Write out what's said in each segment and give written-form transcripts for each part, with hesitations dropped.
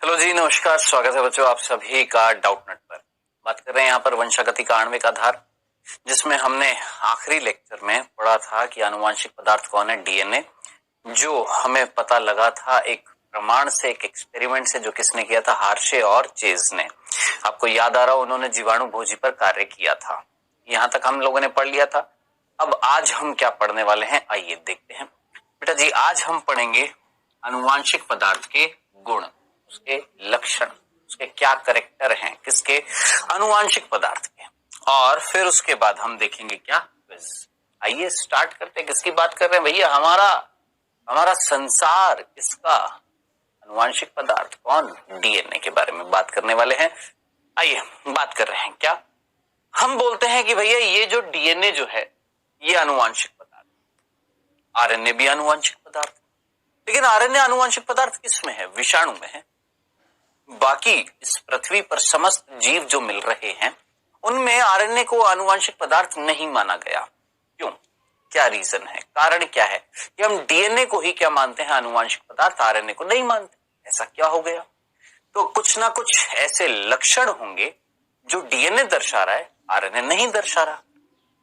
Hello जी, नमस्कार। स्वागत है बच्चों आप सभी का डाउटनेट पर। बात कर रहे हैं यहाँ पर वंशागति का आणविक आधार, जिसमें हमने आखिरी लेक्चर में पढ़ा था कि आनुवांशिक पदार्थ कौन है, डीएनए, जो हमें पता लगा था एक प्रमाण से, एक एक्सपेरिमेंट से, जो किसने किया था, हार्शे और चेज ने। आपको याद आ रहा, उन्होंने जीवाणु भोजी पर कार्य किया था। यहाँ तक हम लोगों ने पढ़ लिया था। अब आज हम क्या पढ़ने वाले हैं, आइए देखते हैं। बेटा जी, आज हम पढ़ेंगे आनुवांशिक पदार्थ के गुण, उसके लक्षण, उसके क्या कैरेक्टर हैं, किसके, आनुवांशिक पदार्थ के। और फिर उसके बाद हम देखेंगे क्या, क्विज। आइए स्टार्ट करते हैं। किसकी बात कर रहे हैं भैया, हमारा संसार किसका, आनुवांशिक पदार्थ कौन, डीएनए के बारे में बात करने वाले हैं। आइए बात कर रहे हैं क्या, हम बोलते हैं कि भैया ये जो डीएनए जो है ये आनुवांशिक पदार्थ, आरएनए भी आनुवांशिक पदार्थ, लेकिन आरएनए आनुवांशिक पदार्थ किसमें है, विषाणु में है। बाकी इस पृथ्वी पर समस्त जीव जो मिल रहे हैं उनमें आरएनए को आनुवांशिक पदार्थ नहीं माना गया। क्यों, क्या रीजन है, कारण क्या है कि हम डीएनए को ही क्या मानते हैं आनुवांशिक पदार्थ, आरएनए को नहीं मानते, ऐसा क्या हो गया। तो कुछ ना कुछ ऐसे लक्षण होंगे जो डीएनए दर्शा रहा है, आरएनए नहीं दर्शा रहा।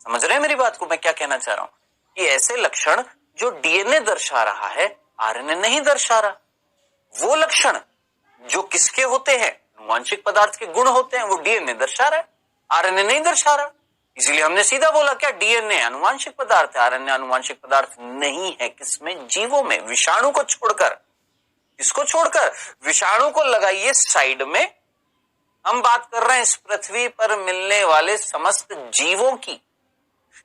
समझ रहे हैं मेरी बात को, मैं क्या कहना चाह रहा हूं कि ऐसे लक्षण जो डीएनए दर्शा रहा है, आरएनए नहीं दर्शा रहा। वो लक्षण जो किसके होते हैं, आनुवांशिक पदार्थ के गुण होते हैं, वो डीएनए दर्शा रहा है, आरएनए नहीं दर्शा रहा। इसीलिए हमने सीधा बोला क्या, डीएनए आनुवांशिक पदार्थ है, आरएनए आनुवांशिक पदार्थ नहीं है। किसमें, जीवों में, विषाणु को छोड़कर। इसको छोड़कर विषाणु को लगाइए साइड में। हम बात कर रहे हैं इस पृथ्वी पर मिलने वाले समस्त जीवों की।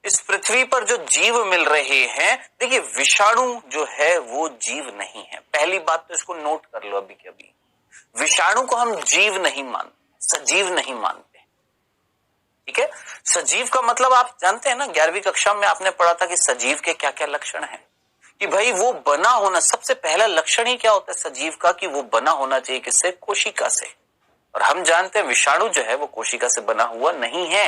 इस पृथ्वी पर जो जीव मिल रहे हैं, देखिए विषाणु जो है वो जीव नहीं है। पहली बात तो इसको नोट कर लो अभी के अभी, विषाणु को हम जीव नहीं मानते, सजीव नहीं मानते। ठीक है, सजीव का मतलब आप जानते हैं ना, 11वीं कक्षा में आपने पढ़ा था कि सजीव के क्या क्या लक्षण हैं, कि भाई वो बना होना, सबसे पहला लक्षण ही क्या होता है सजीव का, कि वो बना होना चाहिए किससे, कोशिका से। और हम जानते हैं विषाणु जो है वो कोशिका से बना हुआ नहीं है।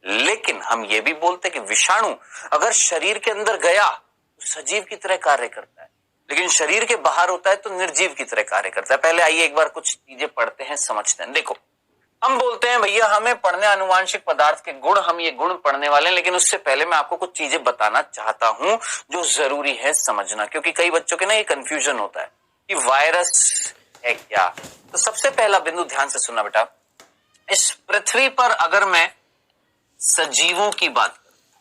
लेकिन हम ये भी बोलते हैं कि विषाणु अगर शरीर के अंदर गया तो सजीव की तरह कार्य करता है, लेकिन शरीर के बाहर होता है तो निर्जीव की तरह कार्य करता है। पहले आइए एक बार कुछ चीजें पढ़ते हैं, समझते हैं। देखो, हम बोलते हैं भैया हमें पढ़ने आनुवांशिक पदार्थ के गुण, हम ये गुण पढ़ने वाले हैं, लेकिन उससे पहले मैं आपको कुछ चीजें बताना चाहता हूं जो जरूरी है समझना, क्योंकि कई बच्चों के ना ये कंफ्यूजन होता है कि वायरस है क्या। तो सबसे पहला बिंदु ध्यान से सुनना बेटा, इस पृथ्वी पर अगर मैं सजीवों की बात करूं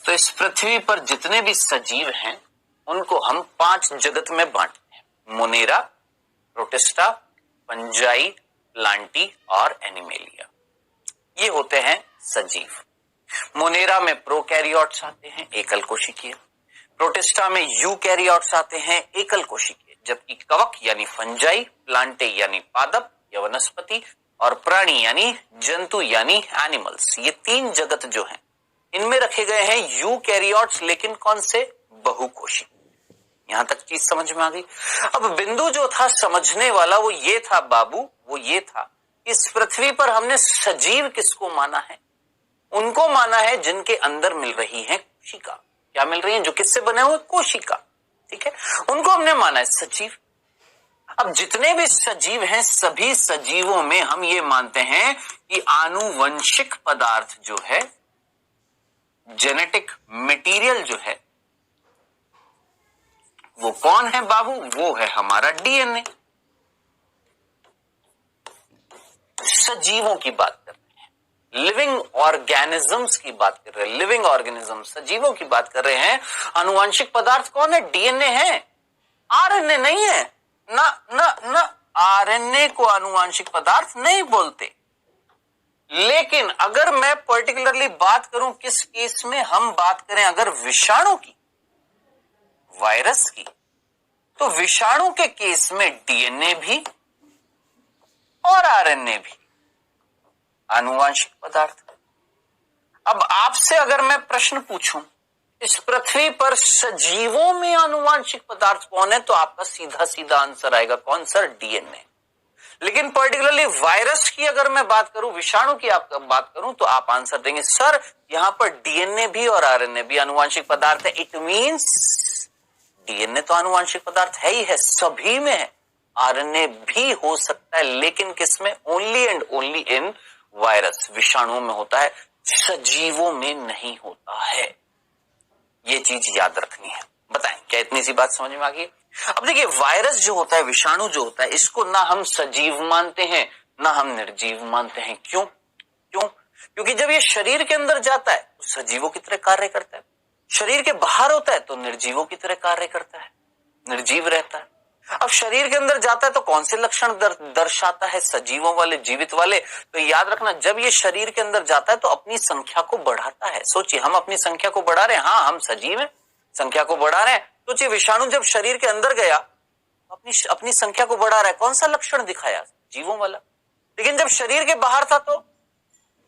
तो इस पृथ्वी पर जितने भी सजीव हैं उनको हम 5 जगत में बांटते हैं, मोनेरा, प्रोटिस्टा, फंजाई, प्लांटी और एनिमेलिया। ये होते हैं सजीव। मोनेरा में प्रोकैरियोट्स आते हैं, एकल कोशिकीय। प्रोटिस्टा में यूकैरियोट्स आते हैं, एकल कोशिकीय। जबकि कवक यानी फंजाई, प्लांटे यानी पादप या वनस्पति, और प्राणी यानी जंतु यानी एनिमल्स, ये 3 जगत जो हैं इनमें रखे गए हैं यूकैरियोट्स, लेकिन कौन से, बहुकोशिकीय। यहां तक चीज समझ में आ गई। अब बिंदु जो था समझने वाला वो ये था बाबू, वो ये था, इस पृथ्वी पर हमने सजीव किसको माना है, उनको माना है जिनके अंदर मिल रही है कोशिका। क्या मिल रही है, जो किससे बने हुए, कोशिका। ठीक है, उनको हमने माना है सजीव। अब जितने भी सजीव हैं, सभी सजीवों में हम ये मानते हैं कि आनुवंशिक पदार्थ जो है, जेनेटिक मटेरियल जो है, वो कौन है बाबू, वो है हमारा डीएनए। सजीवों की बात कर रहे हैं, लिविंग ऑर्गेनिजम्स की बात कर रहे हैं, लिविंग ऑर्गेनिज्म, सजीवों की बात कर रहे हैं। आनुवंशिक पदार्थ कौन है, डीएनए है, आरएनए नहीं है। ना ना ना, आरएनए को आनुवंशिक पदार्थ नहीं बोलते। लेकिन अगर मैं पर्टिकुलरली बात करूं किस केस में, हम बात करें अगर विषाणु की, वायरस की, तो विषाणु के केस में डीएनए भी और आरएनए भी आनुवंशिक पदार्थ। अब आपसे अगर मैं प्रश्न पूछूं इस पृथ्वी पर सजीवों में आनुवंशिक पदार्थ कौन है, तो आपका सीधा सीधा आंसर आएगा कौन सर, डीएनए। लेकिन पर्टिकुलरली वायरस की अगर मैं बात करूं, विषाणु की आपका बात करूं, तो आप आंसर देंगे सर यहां पर डीएनए भी और आरएनए भी आनुवंशिक पदार्थ है। इट मींस डीएनए तो आनुवंशिक पदार्थ है ही है, सभी में है, आरएनए भी हो सकता है, लेकिन किसमें? Only and only in virus, विषाणुओं में होता है, सजीवों में नहीं होता है। ये चीज याद रखनी है। बताएं क्या इतनी सी बात समझ में आ गई? अब देखिए, वायरस जो होता है, विषाणु जो होता है, इसको ना हम सजीव मानते हैं ना हम निर्जीव मानते हैं। क्यों? क्योंकि जब ये शरीर के अंदर जाता है तो सजीवों की तरह कार्य करता है, शरीर के बाहर होता है तो निर्जीवों की तरह कार्य करता है, निर्जीव रहता है। अब शरीर के अंदर जाता है तो कौन से लक्षण दर्शाता है? सजीवों वाले, जीवित वाले। तो याद रखना, जब ये शरीर के अंदर जाता है तो अपनी संख्या को बढ़ाता है। सोचिए, हम अपनी संख्या को बढ़ा रहे हैं, हाँ हम सजीव हैं, संख्या को बढ़ा रहे हैं। सोचिए, विषाणु जब शरीर के अंदर गया अपनी संख्या को बढ़ा रहा है, कौन सा लक्षण दिखाया? जीवों वाला। लेकिन जब शरीर के बाहर था तो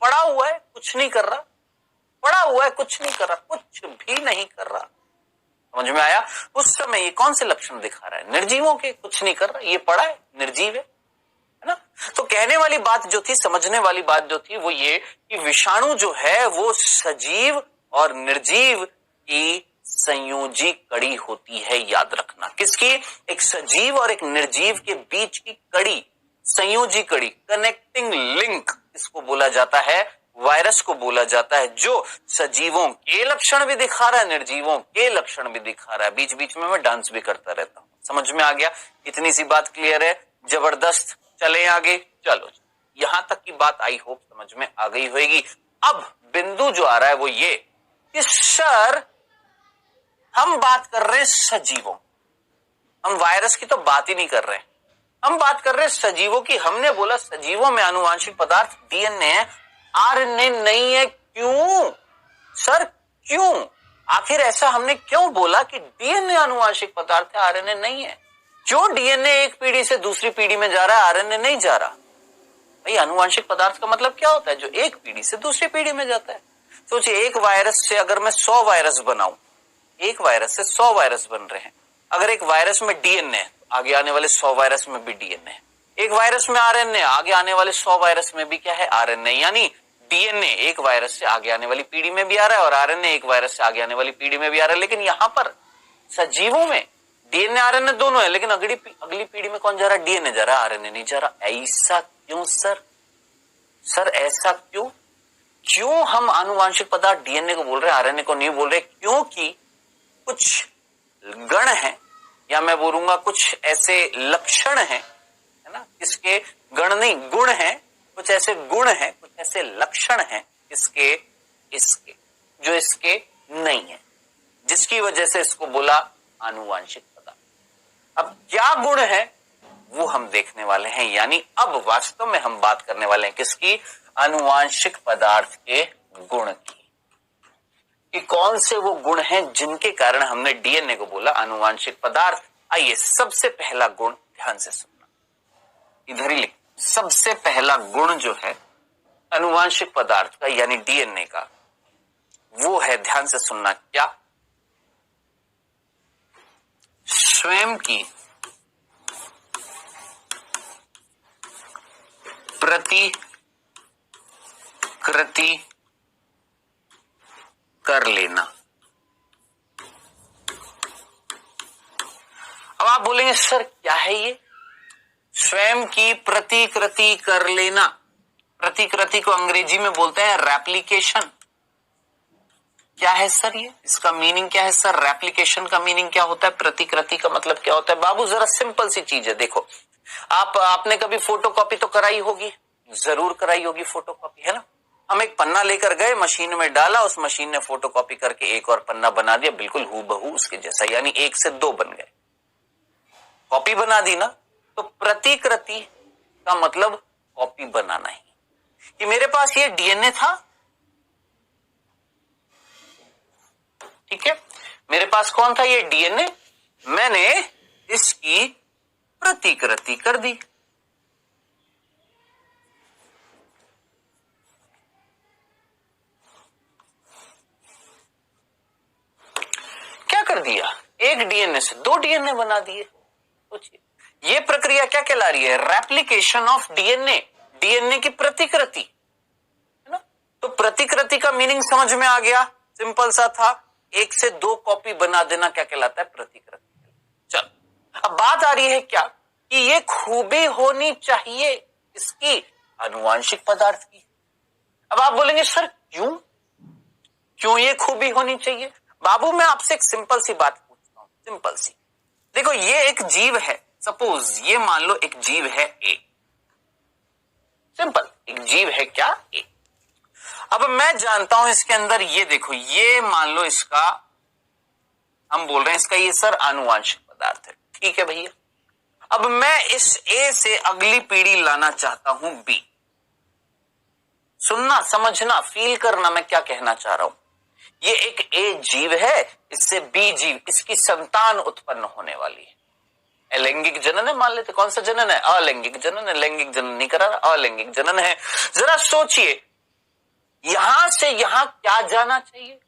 पड़ा हुआ है, कुछ नहीं कर रहा, पड़ा हुआ है, कुछ नहीं कर रहा, कुछ भी नहीं कर रहा। समझ में आया? उस समय ये कौन से लक्षण दिखा रहा है? निर्जीवों के, कुछ नहीं कर रहा, ये पड़ा है, निर्जीव है ना? तो कहने वाली बात जो थी, समझने वाली बात जो थी, वो ये कि विषाणु जो है वो सजीव और निर्जीव की संयोजी कड़ी होती है। याद रखना, किसकी? एक सजीव और एक निर्जीव के बीच की कड़ी, संयोजी कड़ी, कनेक्टिंग लिंक, इसको बोला जाता है, वायरस को बोला जाता है, जो सजीवों के लक्षण भी दिखा रहा है, निर्जीवों के लक्षण भी दिखा रहा है। बीच बीच में मैं डांस भी करता रहता हूं। समझ में आ गया? इतनी सी बात क्लियर है? जबरदस्त। चले आगे, चलो, यहां तक की बात आई होप समझ में आ गई होगी। अब बिंदु जो आ रहा है वो ये कि सर, हम बात कर रहे हैं सजीवों, हम वायरस की तो बात ही नहीं कर रहे हैं, हम बात कर रहे हैं सजीवों की। हमने बोला सजीवों में आनुवांशिक पदार्थ डीएनए है, आरएनए नहीं है। क्यों सर, क्यों? आखिर ऐसा हमने क्यों बोला कि डीएनए आनुवांशिक पदार्थ है, आरएनए नहीं है? क्यों डीएनए एक पीढ़ी से दूसरी पीढ़ी में जा रहा है, आरएनए नहीं जा रहा? भाई, आनुवांशिक पदार्थ का मतलब क्या होता है? जो एक पीढ़ी से दूसरी पीढ़ी में जाता है। सोचिए, एक वायरस से अगर मैं 100 वायरस बनाऊं, एक वायरस से 100 वायरस बन रहे हैं। अगर एक वायरस में डीएनए है, आगे आने वाले 100 वायरस में भी डीएनए है। एक वायरस में आरएनए, आगे आने वाले 100 वायरस में भी क्या है? आरएनए। यानी डीएनए एक वायरस से आगे आने वाली पीढ़ी में भी आ रहा है और आरएनए एक वायरस से आगे आने वाली पीढ़ी में भी आ रहा है। लेकिन यहां पर सजीवों में डीएनए आरएनए दोनों है, लेकिन अगली पीढ़ी में कौन जा रहा है? डीएनए जा रहा है, आरएनए नहीं जा रहा। ऐसा क्यों सर? सर ऐसा क्यों? क्यों हम आनुवांशिक पदार्थ डीएनए को बोल रहे हैं, आरएनए को नहीं बोल रहे? क्योंकि कुछ गण हैं, या मैं बोलूंगा कुछ ऐसे लक्षण हैं, है ना? इसके गण नहीं, गुण हैं, कुछ ऐसे गुण हैं, कुछ ऐसे लक्षण हैं इसके जो इसके नहीं है, जिसकी वजह से इसको बोला आनुवांशिक पदार्थ। अब क्या गुण है वो हम देखने वाले हैं। यानी अब वास्तव में हम बात करने वाले हैं किसकी? आनुवांशिक पदार्थ के गुण की, कि कौन से वो गुण हैं जिनके कारण हमने डीएनए को बोला आनुवांशिक पदार्थ। आइए, सबसे पहला गुण ध्यान से सुनना, इधर ही लिख। सबसे पहला गुण जो है आनुवांशिक पदार्थ का यानी डीएनए का, वो है, ध्यान से सुनना, क्या? स्वयं की प्रतिकृति कर लेना। अब आप बोलेंगे सर क्या है ये? स्वयं की प्रतिकृति कर लेना। प्रतिकृति को अंग्रेजी में बोलते हैं रेप्लिकेशन। क्या है सर ये? इसका मीनिंग क्या है सर? रेप्लिकेशन का मीनिंग क्या होता है? प्रतिकृति का मतलब क्या होता है? बाबू जरा सिंपल सी चीज है, देखो, आपने कभी फोटोकॉपी तो कराई होगी, जरूर कराई होगी फोटोकॉपी, है ना? हम एक पन्ना लेकर गए, मशीन में डाला, उस मशीन ने फोटोकॉपी करके एक और पन्ना बना दिया, बिल्कुल हूबहू उसके जैसा, यानी 1 से 2 बन गए, कॉपी बना दी ना। तो प्रतिकृति का मतलब कॉपी बनाना ही। कि मेरे पास ये डीएनए था, ठीक है, मेरे पास कौन था? ये डीएनए, मैंने इसकी प्रतिकृति कर दी। क्या कर दिया? एक डीएनए से 2 डीएनए बना दिए। सोचिए, ये प्रक्रिया क्या कहला रही है? रेप्लिकेशन ऑफ डीएनए, डीएनए की प्रतिकृति, है ना? तो प्रतिकृति का मीनिंग समझ में आ गया, सिंपल सा था, 1 से 2 कॉपी बना देना क्या कहलाता है? प्रतिकृति। चल, अब बात आ रही है क्या कि ये खूबी होनी चाहिए इसकी आनुवांशिक पदार्थ की। अब आप बोलेंगे सर क्यों, क्यों ये खूबी होनी चाहिए? बाबू मैं आपसे एक सिंपल सी बात पूछता हूं, सिंपल सी। देखो ये एक जीव है, सपोज ये मान लो एक जीव है ए, सिंपल एक जीव है क्या ए। अब मैं जानता हूं इसके अंदर ये देखो, ये मान लो इसका हम बोल रहे हैं इसका ये सर आनुवांशिक पदार्थ है, ठीक है भैया। अब मैं इस ए से अगली पीढ़ी लाना चाहता हूं बी। सुनना, समझना, फील करना मैं क्या कहना चाह रहा हूं। ये एक ए जीव है, इससे बी जीव, इसकी संतान उत्पन्न होने वाली है। अलैंगिक जनन है, मान लेते। कौन सा जनन है? अलैंगिक जनन है। लैंगिक जनन नहीं करा रहा, अलैंगिक जनन है। जरा सोचिए, यहां से यहां क्या जाना चाहिए?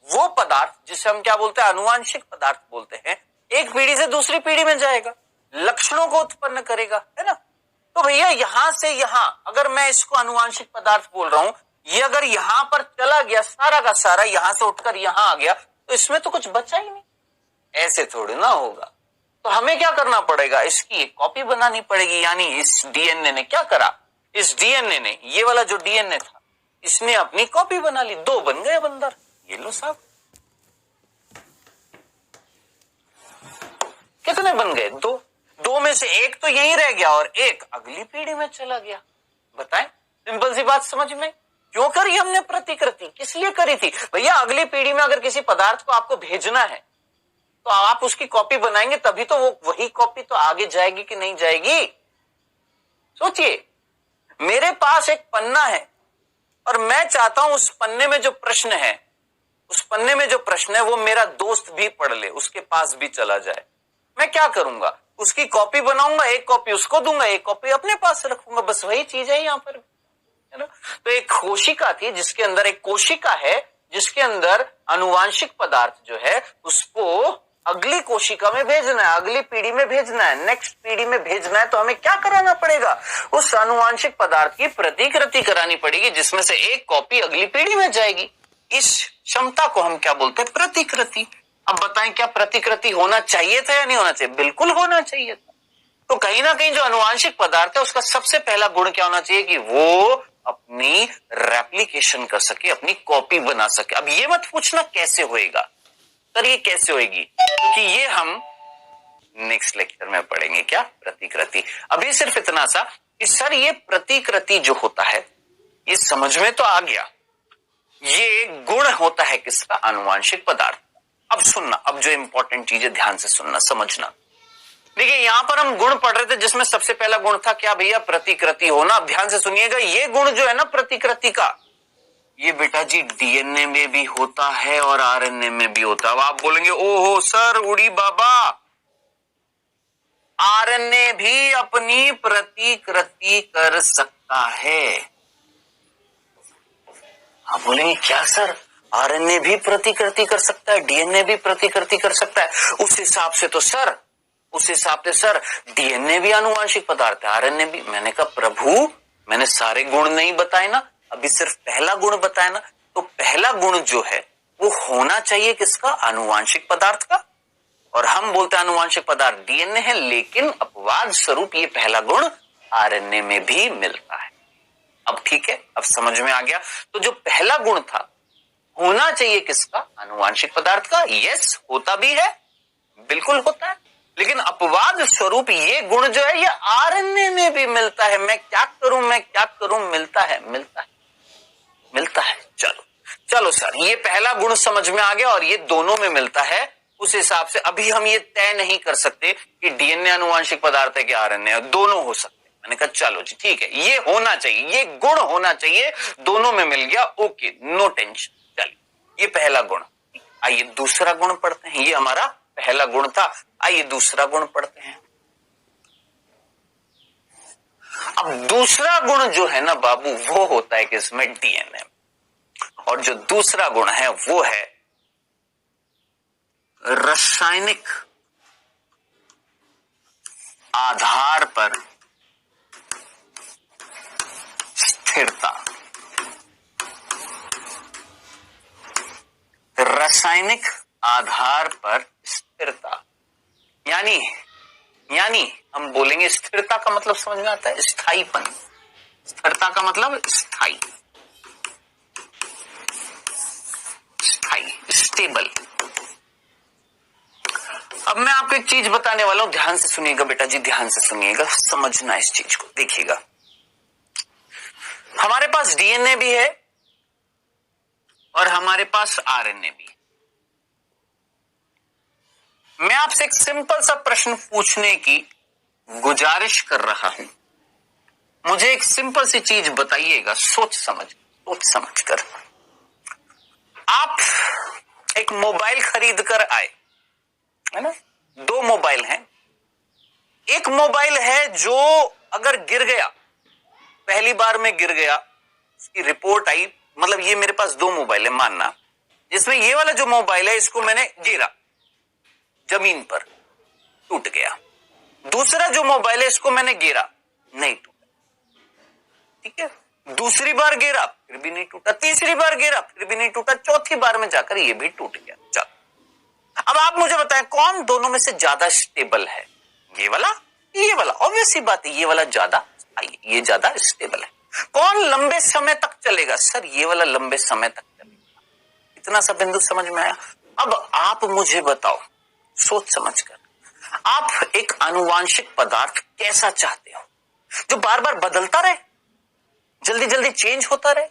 वो पदार्थ जिसे हम क्या बोलते हैं, आनुवांशिक पदार्थ बोलते हैं, एक पीढ़ी से दूसरी पीढ़ी में जाएगा, लक्षणों को उत्पन्न करेगा, है ना। तो भैया यहां से यहां अगर मैं इसको आनुवांशिक पदार्थ बोल रहा हूं, ये अगर यहां पर चला गया सारा का सारा, यहां से उठकर यहां आ गया, तो इसमें तो कुछ बचा ही नहीं। ऐसे थोड़ी ना होगा। तो हमें क्या करना पड़ेगा, इसकी एक कॉपी बनानी पड़ेगी। यानी इस डीएनए ने क्या करा, इस डीएनए ने, ये वाला जो डीएनए था, इसने अपनी कॉपी बना ली, दो बन गए बंदर। ये लो साहब, कितने बन गए? दो। दो में से एक तो यहीं रह गया और एक अगली पीढ़ी में चला गया। बताएं, सिंपल सी बात समझ में। क्यों करी हमने प्रतिकृति, किस लिए करी थी भैया? अगली पीढ़ी में अगर किसी पदार्थ को आपको भेजना है तो आप उसकी कॉपी बनाएंगे, तभी तो वो वही कॉपी तो आगे जाएगी कि नहीं जाएगी। सोचिए, मेरे पास एक पन्ना है और मैं चाहता हूं उस पन्ने में जो प्रश्न है, उस पन्ने में जो प्रश्न है वो मेरा दोस्त भी पढ़ ले, उसके पास भी चला जाए। मैं क्या करूंगा, उसकी कॉपी बनाऊंगा, एक कॉपी उसको दूंगा, एक कॉपी अपने पास रखूंगा। बस वही चीज है यहां पर, है ना। तो एक कोशिका थी जिसके अंदर, एक कोशिका है जिसके अंदर आनुवांशिक पदार्थ जो है उसको अगली कोशिका में भेजना है, अगली पीढ़ी में भेजना है, नेक्स्ट पीढ़ी में भेजना है। तो हमें क्या कराना पड़ेगा, उस आनुवांशिक पदार्थ की प्रतिकृति करानी पड़ेगी, जिसमें से एक कॉपी अगली पीढ़ी में जाएगी। इस क्षमता को हम क्या बोलते हैं, प्रतिकृति। अब बताएं, क्या प्रतिकृति होना चाहिए था या नहीं होना चाहिए? बिल्कुल होना चाहिए था। तो कहीं ना कहीं जो आनुवांशिक पदार्थ है उसका सबसे पहला गुण क्या होना चाहिए कि वो अपनी रेप्लिकेशन कर सके, अपनी कॉपी बना सके। अब ये मत पूछना कैसे होएगा सर, ये कैसे होएगी, क्योंकि ये हम नेक्स्ट लेक्चर में पढ़ेंगे। क्या प्रतिकृति? अभी सिर्फ इतना सा कि सर ये प्रतिकृति जो होता है, ये समझ में तो आ गया, ये गुण होता है किसका, आनुवांशिक पदार्थ। अब सुनना, अब जो इंपॉर्टेंट चीज है ध्यान से सुनना, समझना। देखिए यहां पर हम गुण पढ़ रहे थे जिसमें सबसे पहला गुण था क्या भैया, प्रतिकृति होना। अब ध्यान से सुनिएगा, ये गुण जो है ना प्रतिकृति का, ये बेटा जी डीएनए में भी होता है और आरएनए में भी होता है। अब आप बोलेंगे ओहो सर उड़ी बाबा, आरएनए भी अपनी प्रतिकृति कर सकता है। आप बोलेंगे क्या सर, आरएनए भी प्रतिकृति कर सकता है, डीएनए भी प्रतिकृति कर सकता है? उस हिसाब से तो सर, उस हिसाब से सर डीएनए भी आनुवांशिक पदार्थ है, आरएनए भी। मैंने कहा प्रभु, मैंने सारे गुण नहीं बताए ना, अभी सिर्फ पहला गुण बताया ना। तो पहला गुण जो है वो होना चाहिए किसका, आनुवांशिक पदार्थ का। और हम बोलते हैं आनुवांशिक पदार्थ डीएनए है, लेकिन अपवाद स्वरूप ये पहला गुण आरएनए में भी मिलता है। अब ठीक है, अब समझ में आ गया। तो जो पहला गुण था होना चाहिए किसका, आनुवांशिक पदार्थ का। यस, होता भी है, बिल्कुल होता है, लेकिन अपवाद स्वरूप ये गुण जो है ये आरएनए में भी मिलता है। मैं क्या करूं, मैं क्या करूं, मिलता है, मिलता है, मिलता है। चलो चलो सर, ये पहला गुण समझ में आ गया और ये दोनों में मिलता है। उस हिसाब से अभी हम ये तय नहीं कर सकते कि डीएनए आनुवांशिक पदार्थ है कि आरएनए, दोनों हो सकते हैं। मैंने कहा चलो जी ठीक है, ये होना चाहिए, ये गुण होना चाहिए, दोनों में मिल गया, ओके, नो टेंशन। चलिए, ये पहला गुण। आइए दूसरा गुण पढ़ते हैं। ये हमारा पहला गुण था, आइए दूसरा गुण पढ़ते हैं। अब दूसरा गुण जो है ना बाबू, वो होता है किसमें, डीएनए। और जो दूसरा गुण है वो है रासायनिक आधार पर स्थिरता। रासायनिक आधार पर स्थिरता यानी हम बोलेंगे स्थिरता का मतलब समझ में आता है, स्थायीपन। स्थिरता का मतलब स्थायी, स्टेबल। अब मैं आपको एक चीज बताने वाला हूं, ध्यान से सुनिएगा बेटा जी, ध्यान से सुनिएगा, समझना इस चीज को। देखिएगा, हमारे पास डीएनए भी है और हमारे पास आरएनए भी है। मैं आपसे एक सिंपल सा प्रश्न पूछने की गुजारिश कर रहा हूं। मुझे एक सिंपल सी चीज बताइएगा, सोच समझ कर। आप एक मोबाइल खरीद कर आए, है ना? दो मोबाइल हैं। एक मोबाइल है जो अगर गिर गया, पहली बार में गिर गया, उसकी रिपोर्ट आई, मतलब ये मेरे पास दो मोबाइल है मानना, जिसमें ये वाला जो मोबाइल है इसको मैंने गिरा, जमीन पर टूट गया। दूसरा जो मोबाइल है इसको मैंने गिरा, नहीं टूटा, ठीक है। दूसरी बार गिरा फिर भी नहीं टूटा, तीसरी बार गिरा फिर भी नहीं टूटा, चौथी बार में जाकर ये भी टूट गया। चलो, अब आप मुझे बताएं कौन दोनों में से ज्यादा स्टेबल है? ये वाला, ये वाला। ऑब्वियस सी बात है, ये वाला ज्यादा, ये ज्यादा स्टेबल है। कौन लंबे समय तक चलेगा? सर ये वाला लंबे समय तक चलेगा। इतना सा बिंदु समझ में आया? अब आप मुझे बताओ, सोच समझकर, आप एक आनुवांशिक पदार्थ कैसा चाहते हो? जो बार बार बदलता रहे, जल्दी जल्दी चेंज होता रहे,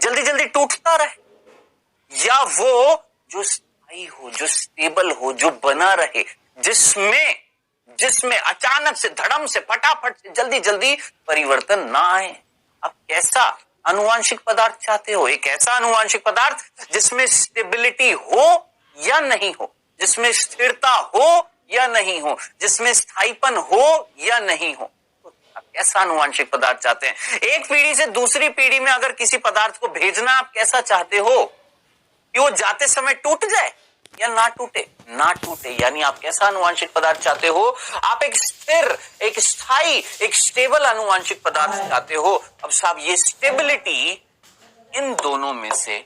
जल्दी जल्दी टूटता रहे, या वो जो स्थायी हो, जो स्टेबल हो, जो बना रहे, जिसमें अचानक से, धड़म से, फटाफट से, जल्दी जल्दी परिवर्तन ना आए? आप कैसा आनुवांशिक पदार्थ चाहते हो? एक ऐसा आनुवांशिक पदार्थ जिसमें स्टेबिलिटी हो या नहीं हो, जिसमें स्थिरता हो या नहीं हो, जिसमें स्थायीपन हो या नहीं हो, तो आप कैसा आनुवांशिक पदार्थ चाहते हैं? एक पीढ़ी से दूसरी पीढ़ी में अगर किसी पदार्थ को भेजना, आप कैसा चाहते हो? कि वो जाते समय टूट जाए या ना टूटे? ना टूटे, यानी आप कैसा आनुवांशिक पदार्थ चाहते हो? आप एक स्थिर, एक स्थायी, एक स्टेबल आनुवांशिक पदार्थ चाहते हो। अब साहब, ये स्टेबिलिटी इन दोनों में से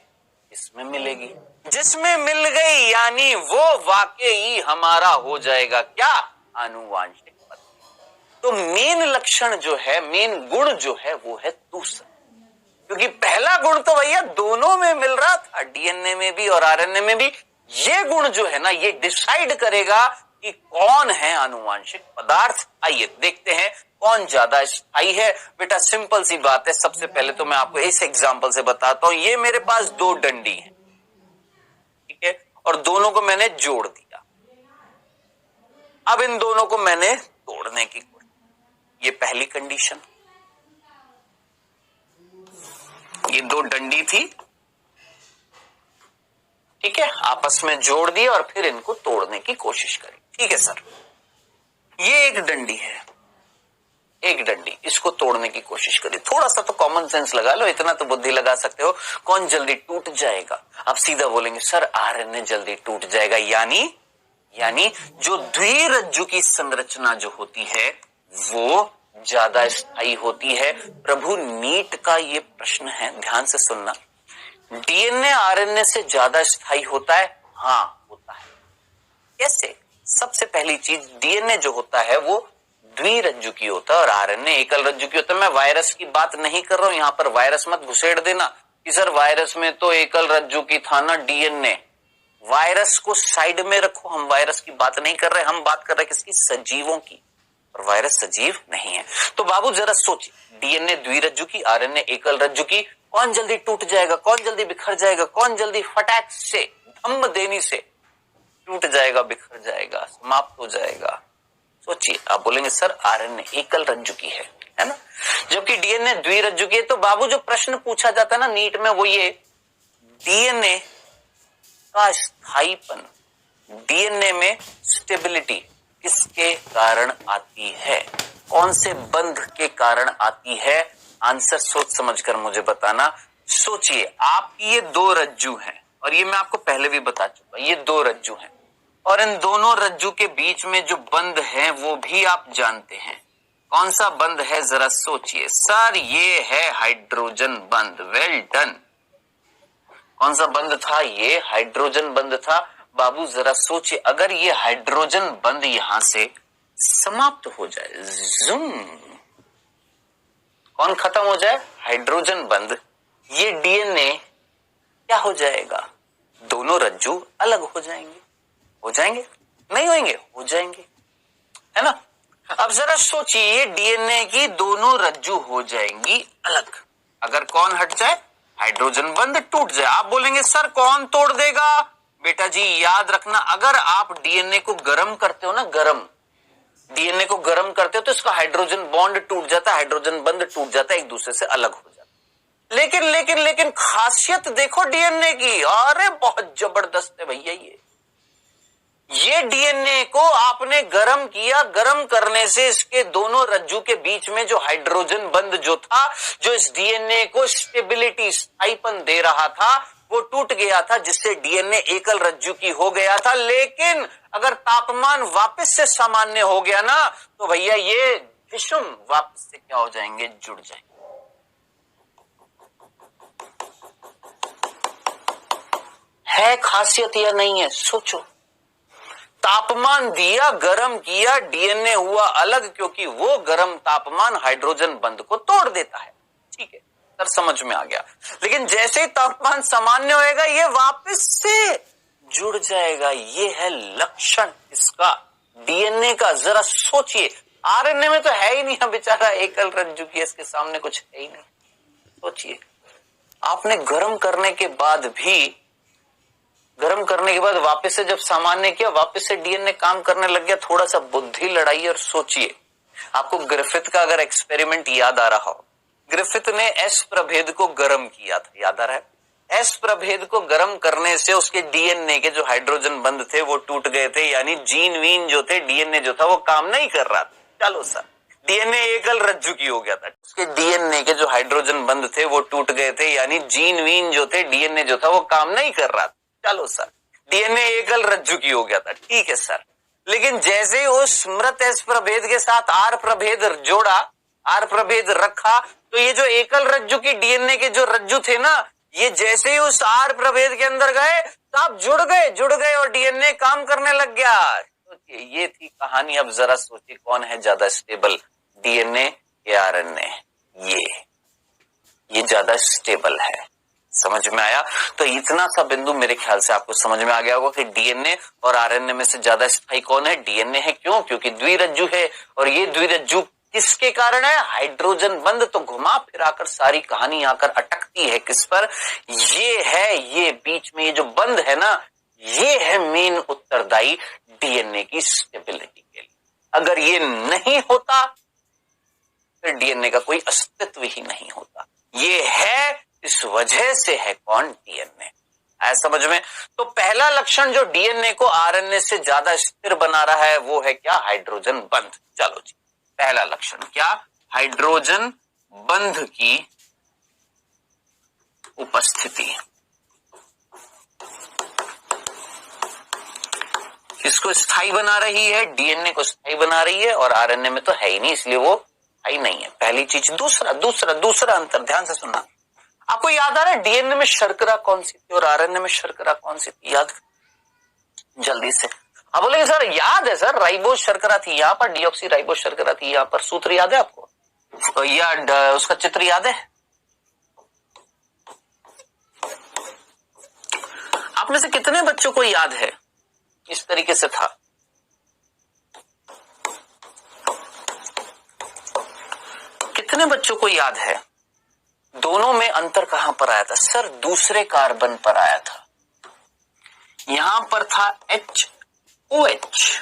इसमें मिलेगी। जिसमें मिल गई यानी वो वाकई हमारा हो जाएगा क्या? आनुवांशिक पदार्थ। तो मेन लक्षण जो है, मेन गुण जो है, वो है दूसरा। क्योंकि पहला गुण तो भैया दोनों में मिल रहा था, डीएनए में भी और आरएनए में भी। ये गुण जो है ना, ये डिसाइड करेगा कि कौन है आनुवांशिक पदार्थ। आइए देखते हैं कौन ज्यादा स्थायी है। बेटा सिंपल सी बात है, सबसे पहले तो मैं आपको इस एग्जांपल से बताता हूं। ये मेरे पास दो डंडी है, ठीक है, और दोनों को मैंने जोड़ दिया। अब इन दोनों को मैंने तोड़ने की कोशिश, ये पहली कंडीशन। ये दो डंडी थी, ठीक है, आपस में जोड़ दिया और फिर इनको तोड़ने की कोशिश करी। ठीक है सर, ये एक डंडी है, एक डंडी, इसको तोड़ने की कोशिश करी। थोड़ा सा तो कॉमन सेंस लगा लो, इतना तो बुद्धि लगा सकते हो। कौन जल्दी टूट जाएगा? आप सीधा बोलेंगे सर आरएनए जल्दी टूट जाएगा। यानी जो द्विरज्जु की संरचना जो होती है वो ज्यादा स्थायी होती है। प्रभु नीट का ये प्रश्न है, ध्यान से सुनना। डीएनए आरएनए से ज्यादा स्थायी होता है? हाँ होता है। कैसे? सबसे पहली चीज, डीएनए जो होता है वो द्विरज्जु की होता है और आरएनए एकल रज्जु की होता है। मैं वायरस की बात नहीं कर रहा हूं, यहां पर वायरस मत घुसेड़ देना कि सर वायरस में तो एकल रज्जु की था ना डीएनए। वायरस को साइड में रखो, हम वायरस की बात नहीं कर रहे, हम बात कर रहे किसकी? सजीवों की। और वायरस सजीव नहीं है। तो बाबू जरा सोचिए, डीएनए द्विरज्जु की, आरएनए एकल रज्जु की, कौन जल्दी टूट जाएगा? कौन जल्दी बिखर जाएगा? कौन जल्दी फटाक से, धम्म देनी से टूट जाएगा, बिखर जाएगा, समाप्त हो जाएगा? सोचिए, आप बोलेंगे सर आरएनए एकल रज्जु की है ना, जबकि डीएनए द्विरज्जु की है। तो बाबू जो प्रश्न पूछा जाता है ना नीट में, वो ये डीएनए का स्थायीपन, डीएनए में स्टेबिलिटी किसके कारण आती है? कौन से बंध के कारण आती है? आंसर सोच समझकर मुझे बताना। सोचिए, आपकी ये दो रज्जु हैं और ये मैं आपको पहले भी बता चुका, ये दो रज्जु हैं और इन दोनों रज्जु के बीच में जो बंध है वो भी आप जानते हैं। कौन सा बंध है? जरा सोचिए। सर ये है हाइड्रोजन बंध। Well done. कौन सा बंध था? ये हाइड्रोजन बंध था। बाबू जरा सोचिए, अगर ये हाइड्रोजन बंध यहां से समाप्त हो जाए, जूम, कौन खत्म हो जाए? हाइड्रोजन बंध। ये डीएनए क्या हो जाएगा? दोनों रज्जू अलग हो जाएंगे। हो जाएंगे? नहीं होंगे? हो जाएंगे, है ना? अब जरा सोचिए, ये डीएनए की दोनों रज्जू हो जाएंगी अलग। अगर कौन हट जाए? हाइड्रोजन बंध टूट जाए। आप बोलेंगे सर कौन तोड़ देगा? बेटा जी याद रखना, अगर आप डीएनए को गर्म करते हो ना, डीएनए को गर्म करते हो तो इसका हाइड्रोजन बॉन्ड टूट जाता है, हाइड्रोजन बंध टूट जाता है, एक दूसरे से अलग हो जाता है। लेकिन खासियत देखो डीएनए की, अरे बहुत जबरदस्त है भैया। ये डीएनए को आपने गर्म किया, गर्म करने से इसके दोनों रज्जू के बीच में जो हाइड्रोजन बंध जो था, जो इस डीएनए को स्टेबिलिटी, स्थायीपन दे रहा था, वो टूट गया था, जिससे डीएनए एकल रज्जू की हो गया था। लेकिन अगर तापमान वापस से सामान्य हो गया ना, तो भैया ये विषम वापस से क्या हो जाएंगे? जुड़ जाएंगे। है खासियत या नहीं है? सोचो, तापमान दिया, गर्म किया, डीएनए हुआ अलग, क्योंकि वो गर्म तापमान हाइड्रोजन बंध को तोड़ देता है। ठीक है सर, समझ में आ गया। लेकिन जैसे ही तापमान सामान्य होएगा, ये वापस से जुड़ जाएगा। ये है लक्षण इसका, डीएनए का। जरा सोचिए, आरएनए में तो है ही नहीं, बेचारा एकल रज्जु की, इसके सामने कुछ है ही नहीं। सोचिए, आपने गर्म करने के बाद वापस से जब सामान्य किया, वापस से डीएनए काम करने लग गया। थोड़ा सा बुद्धि लड़ाइए और सोचिए। आपको ग्रिफिथ का अगर एक्सपेरिमेंट याद आ रहा हो, ग्रिफिथ ने एस प्रभेद को गर्म किया था, याद आ रहा है? एस प्रभेद को गर्म करने से उसके डीएनए के जो हाइड्रोजन बंध थे वो टूट गए थे, यानी जीन वीन जो थे, डीएनए जो था वो काम नहीं कर रहा था। चलो सर, डीएनए एकल रज्जु की हो गया था, उसके डीएनए के जो हाइड्रोजन बंध थे वो टूट गए थे, यानी जीन वीन जो थे, डीएनए जो था वो काम नहीं कर रहा था। चलो सर, डीएनए एकल रज्जु की हो गया था, ठीक है सर। लेकिन जैसे ही उस मृत एस प्रभेद के साथ आर प्रभेद जोड़ा, आर प्रभेद रखा, तो ये जो एकल रज्जु की डीएनए के जो रज्जु थे ना, ये जैसे ही उस आर प्रभेद के अंदर गए, सब जुड़ गए और डीएनए काम करने लग गया। सोचिए, ये थी कहानी। अब जरा सोचिए, कौन है ज्यादा स्टेबल, डीएनए या आरएनए? ये ज्यादा स्टेबल है। समझ में आया? तो इतना सा बिंदु मेरे ख्याल से आपको समझ में आ गया होगा कि डीएनए और आरएनए में से ज्यादा स्थायी कौन है? डीएनए है। क्यों? क्योंकि द्विरज्जु है, और ये द्विरज्जु किसके कारण है? हाइड्रोजन बंध। तो घुमा फिराकर सारी कहानी आकर अटकती है किस पर? ये है, ये बीच में ये जो बंध है ना, ये है मेन उत्तरदायी डीएनए की स्टेबिलिटी के लिए। अगर ये नहीं होता फिर डीएनए का कोई अस्तित्व ही नहीं होता। ये है, इस वजह से है कौन? डीएनए। आया समझ में? तो पहला लक्षण जो डीएनए को आरएनए से ज्यादा स्थिर बना रहा है वो है क्या? हाइड्रोजन बंध। चलो जी, पहला लक्षण क्या? हाइड्रोजन बंध की उपस्थिति। किसको स्थायी बना रही है? डीएनए को स्थायी बना रही है, और आरएनए में तो है ही नहीं, इसलिए वो स्थायी नहीं है। पहली चीज। दूसरा अंतर, ध्यान से सुनना। आपको याद आ रहा है डीएनए में शर्करा कौन सी थी और आरएनए में शर्करा कौन सी थी? याद जल्दी से। आप बोलेंगे सर याद है सर, राइबोज शर्करा थी यहाँ पर, डीऑक्सी राइबोज शर्करा थी यहाँ पर। सूत्र याद है आपको? तो या उसका चित्र याद है? आप में से कितने बच्चों को याद है इस तरीके से था? कितने बच्चों को याद है? दोनों में अंतर कहां पर आया था? सर दूसरे कार्बन पर आया था। यहां पर था HOH,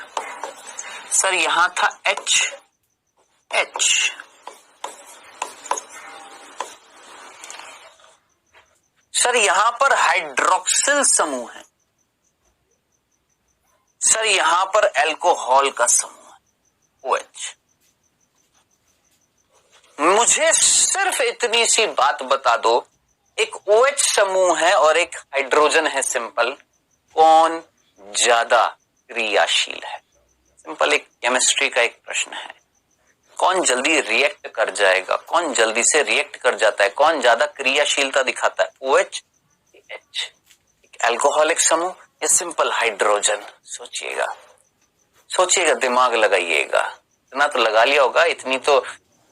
सर यहां था HH। सर यहां पर हाइड्रोक्सिल समूह है, सर यहां पर अल्कोहल का समूह है, OH। मुझे सिर्फ इतनी सी बात बता दो, एक OH समूह है और एक हाइड्रोजन है सिंपल, कौन ज्यादा क्रियाशील है? सिंपल एक केमिस्ट्री का एक प्रश्न है। कौन जल्दी रिएक्ट कर जाएगा? कौन जल्दी से रिएक्ट कर जाता है? कौन ज्यादा क्रियाशीलता दिखाता है? OH, H? एक अल्कोहलिक समूह या सिंपल हाइड्रोजन? सोचिएगा। सोचिएगा, दिमाग लगाइएगा। इतना तो लगा लिया होगा, इतनी तो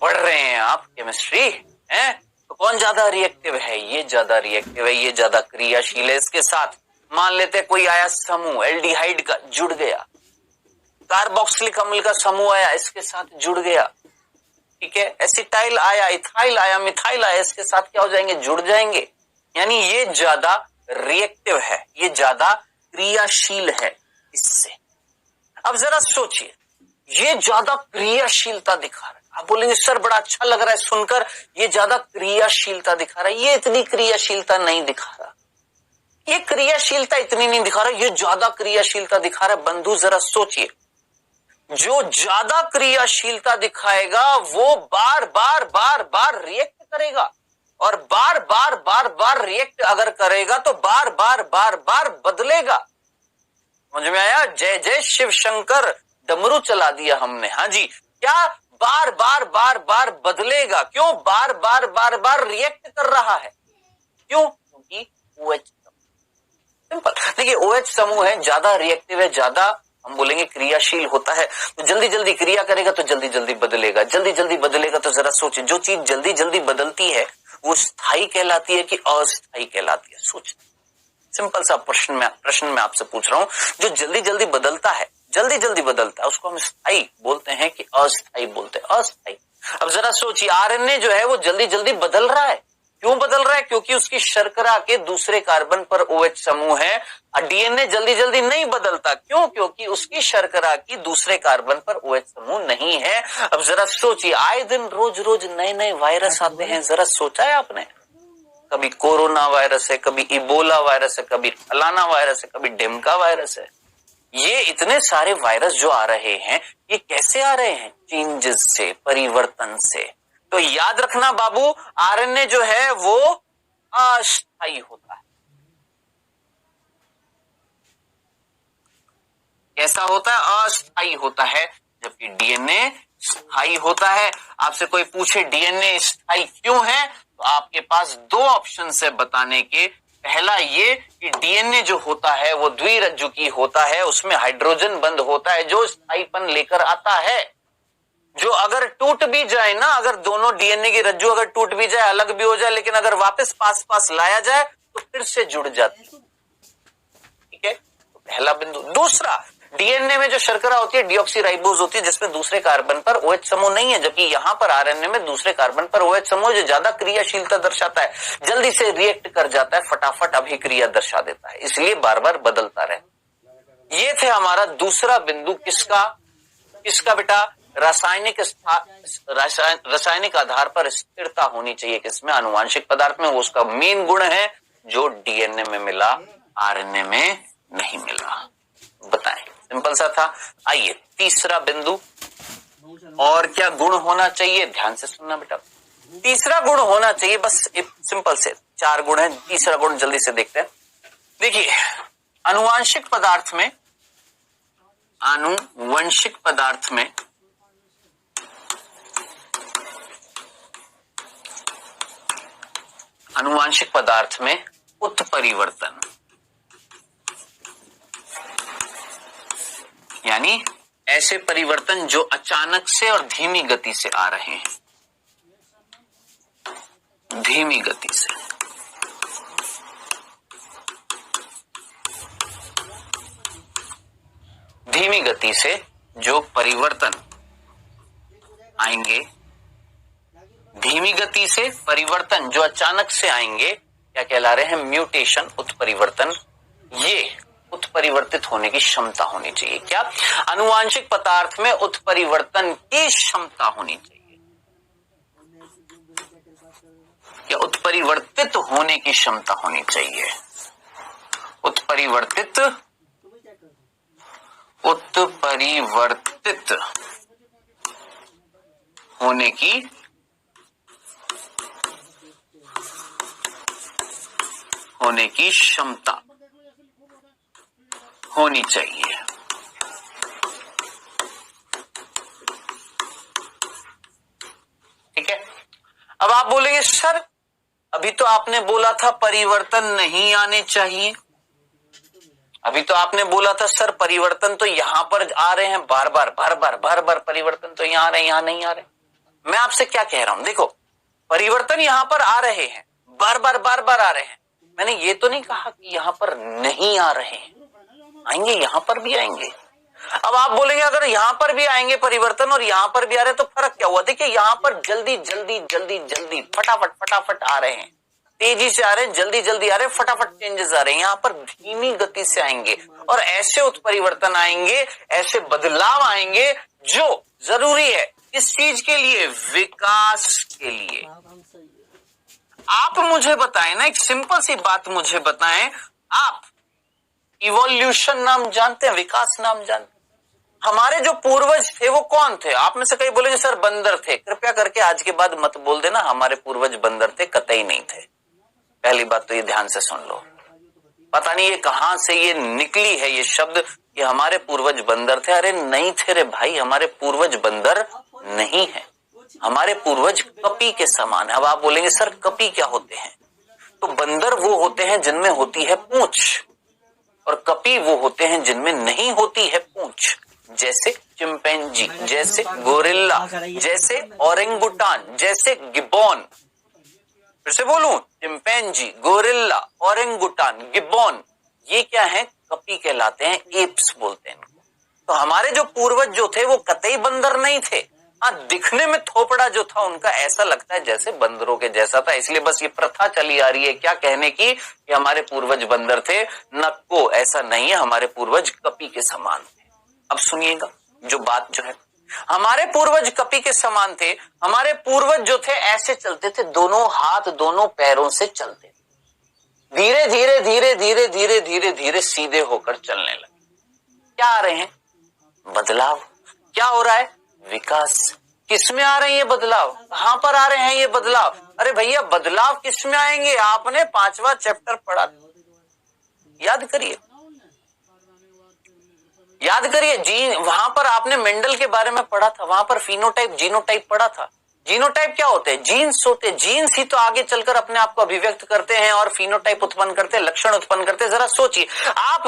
पढ़ रहे हैं आप केमिस्ट्री है। तो कौन ज्यादा रिएक्टिव है? ये ज्यादा रिएक्टिव है, ये ज्यादा क्रियाशील है। इसके साथ मान लेते हैं कोई आया समूह एल्डिहाइड का, जुड़ गया। कार्बोक्सिलिक अम्ल का समूह आया, इसके साथ जुड़ गया। ठीक है, एसिटाइल आया, इथाइल आया, मिथाइल आया, इसके साथ क्या हो जाएंगे? जुड़ जाएंगे। यानी ये ज्यादा रिएक्टिव है, ये ज्यादा क्रियाशील है इससे। अब जरा सोचिए, ये ज्यादा क्रियाशीलता दिखा रहा है। आप बोलेंगे सर बड़ा अच्छा लग रहा है सुनकर, ये ज्यादा क्रियाशीलता दिखा रहा है। ये इतनी क्रियाशीलता नहीं दिखा रहा, ये क्रियाशीलता इतनी नहीं दिखा रहा, ये ज्यादा क्रियाशीलता दिखा रहा है। बंधु जरा सोचिए, जो ज्यादा क्रियाशीलता दिखाएगा वो बार बार बार बार रिएक्ट करेगा, और बार बार बार बार रिएक्ट अगर करेगा तो बार बार बार बार बदलेगा। समझ में आया? जय जय शिव शंकर, डमरू चला दिया हमने। हाँ जी, क्या बार बार बार बार बदलेगा? क्यों? बार बार बार बार रिएक्ट कर रहा है। क्यों? क्योंकि OH सिंपल। देखिए OH समूह है, ज्यादा रिएक्टिव है, ज्यादा हम बोलेंगे क्रियाशील होता है, तो जल्दी जल्दी क्रिया करेगा तो जल्दी जल्दी बदलेगा, जल्दी जल्दी बदलेगा। तो जरा सोचिए, जो चीज जल्दी जल्दी बदलती है वो स्थायी कहलाती है कि अस्थायी कहलाती है? सोच, सिंपल सा प्रश्न में आपसे पूछ रहा हूं। जो जल्दी जल्दी बदलता है, जल्दी जल्दी बदलता है, उसको हम स्थायी बोलते हैं कि अस्थायी बोलते हैं? अस्थायी। अब जरा सोचिए, आरएनए जो है वो जल्दी जल्दी बदल रहा है। क्यों बदल रहा है? क्योंकि उसकी शर्करा के दूसरे कार्बन पर OH समूह है। डीएनए जल्दी जल्दी नहीं बदलता। क्यों? क्योंकि उसकी शर्करा की दूसरे कार्बन पर OH समूह नहीं है। अब जरा सोचिए, आए दिन रोज रोज नए नए वायरस आते हैं। जरा सोचा है आपने? कभी कोरोना वायरस है, कभी इबोला वायरस है, कभी फलाना वायरस है, कभी डिमका वायरस है। ये इतने सारे वायरस जो आ रहे हैं, ये कैसे आ रहे हैं? चेंजेस से, परिवर्तन से। तो याद रखना बाबू, आरएनए जो है वो अस्थायी होता है। कैसा होता है? अस्थायी होता है, जबकि डीएनए स्थायी होता है। आपसे कोई पूछे डीएनए स्थायी क्यों है, तो आपके पास दो ऑप्शन है बताने के। पहला ये कि डीएनए जो होता है वो द्विरज्जुकी होता है, उसमें हाइड्रोजन बंध होता है जो स्थायीपन लेकर आता है। जो अगर टूट भी जाए ना, अगर दोनों डीएनए की रज्जु अगर टूट भी जाए, अलग भी हो जाए, लेकिन अगर वापस पास पास लाया जाए तो फिर से जुड़ जाती है। ठीक है, तो पहला बिंदु। दूसरा, डीएनए में जो शर्करा होती है डीऑक्सीराइबोज होती है, जिसमें दूसरे कार्बन पर OH समूह नहीं है, जबकि यहां पर आरएनए में दूसरे कार्बन पर OH समूह जो ज्यादा क्रियाशीलता दर्शाता है, जल्दी से रिएक्ट कर जाता है, फटाफट अभिक्रिया दर्शा देता है, इसलिए बार बार बदलता रहे। ये थे हमारा दूसरा बिंदु। किसका बेटा? रासायनिक आधार पर स्थिरता होनी चाहिए। किसमें? आनुवांशिक पदार्थ में। वो उसका मेन गुण है जो डीएनए में मिला, आरएनए में नहीं मिला। बताएं, सिंपल सा था। आइए तीसरा बिंदु, और क्या गुण होना चाहिए? ध्यान से सुनना बेटा। तीसरा गुण होना चाहिए, बस सिंपल से 4 गुण है। तीसरा गुण जल्दी से देखते हैं। देखिए, आनुवांशिक पदार्थ में उत्परिवर्तन, यानी ऐसे परिवर्तन जो अचानक से और धीमी गति से आ रहे हैं। धीमी गति से, धीमी गति से जो परिवर्तन आएंगे, धीमी गति से परिवर्तन जो अचानक से आएंगे, क्या कहला रहे हैं? म्यूटेशन, उत्परिवर्तन। ये उत्परिवर्तित होने की क्षमता होनी चाहिए। क्या? आनुवांशिक पदार्थ में उत्परिवर्तन की क्षमता होनी चाहिए। क्या? उत्परिवर्तित होने की क्षमता होनी चाहिए। उत्परिवर्तित होने की क्षमता होनी चाहिए। ठीक है, अब आप बोलेंगे सर अभी तो आपने बोला था परिवर्तन नहीं आने चाहिए। अभी तो आपने बोला था सर परिवर्तन तो यहां पर आ रहे हैं, बार बार परिवर्तन तो यहां आ रहे हैं, यहां नहीं आ रहे। मैं आपसे क्या कह रहा हूं, देखो परिवर्तन यहां पर आ रहे हैं, बार बार आ रहे हैं। मैंने ये तो नहीं कहा कि यहां पर नहीं आ रहे हैं, आएंगे, यहां पर भी आएंगे। अब आप बोलेंगे अगर यहां पर भी आएंगे परिवर्तन और यहां पर भी आ रहे हैं तो फर्क क्या हुआ? देखिए यहां पर जल्दी फटाफट आ रहे हैं, तेजी से आ रहे हैं, जल्दी आ रहे हैं, फटाफट चेंजेस आ रहे हैं। यहाँ पर धीमी गति से आएंगे और ऐसे उत्परिवर्तन आएंगे, ऐसे बदलाव आएंगे जो जरूरी है किस चीज के लिए? विकास के लिए। आप मुझे बताएं ना, एक सिंपल सी बात मुझे बताएं, आप इवोल्यूशन नाम जानते हैं, विकास नाम जानते हैं? हमारे जो पूर्वज थे वो कौन थे? आप में से कई बोलेंगे सर बंदर थे। कृपया करके आज के बाद मत बोल देना हमारे पूर्वज बंदर थे, कतई नहीं थे। पहली बात तो ये ध्यान से सुन लो। पता नहीं ये कहां से ये निकली है ये शब्द कि हमारे पूर्वज बंदर थे। अरे नहीं थे रे भाई, हमारे पूर्वज बंदर नहीं है, हमारे पूर्वज कपी के समान है। अब आप बोलेंगे सर कपी क्या होते हैं? तो बंदर वो होते हैं जिनमें होती है पूंछ, और कपी वो होते हैं जिनमें नहीं होती है पूंछ। जैसे चिंपैंजी, जैसे गोरिल्ला, जैसे ओरेंगुटान, जैसे गिबॉन। फिर से बोलूं, चिंपैंजी, गोरिल्ला, ओरेंगुटान, गिबॉन, ये क्या है? कपी कहलाते हैं, एप्स बोलते हैं। तो हमारे जो पूर्वज जो थे वो कतई बंदर नहीं थे। हाँ, दिखने में थोपड़ा जो था उनका ऐसा लगता है जैसे बंदरों के जैसा था, इसलिए बस ये प्रथा चली आ रही है क्या कहने की कि हमारे पूर्वज बंदर थे। नक्को, ऐसा नहीं है, हमारे पूर्वज कपी के समान थे। अब सुनिएगा जो बात जो है, हमारे पूर्वज कपी के समान थे। हमारे पूर्वज जो थे ऐसे चलते थे, दोनों हाथ दोनों पैरों से चलते, धीरे धीरे सीधे होकर चलने लगे। क्या आ रहे हैं? बदलाव। क्या हो रहा है? विकास। किसमें आ रहे हैं ये बदलाव? कहां पर आ रहे हैं ये बदलाव? अरे भैया बदलाव किसमें आएंगे? आपने 5वां चैप्टर पढ़ा, याद करिए, याद करिए। जीन, वहां पर आपने मेंडल के बारे में पढ़ा था, वहां पर फिनोटाइप जीनोटाइप पढ़ा था। जीनोटाइप क्या होते हैं? जीन्स होते हैं। जीन्स ही तो आगे चलकर अपने आप को अभिव्यक्त करते हैं और फिनोटाइप उत्पन्न करते हैं, लक्षण उत्पन्न करते हैं। जरा सोचिए, आप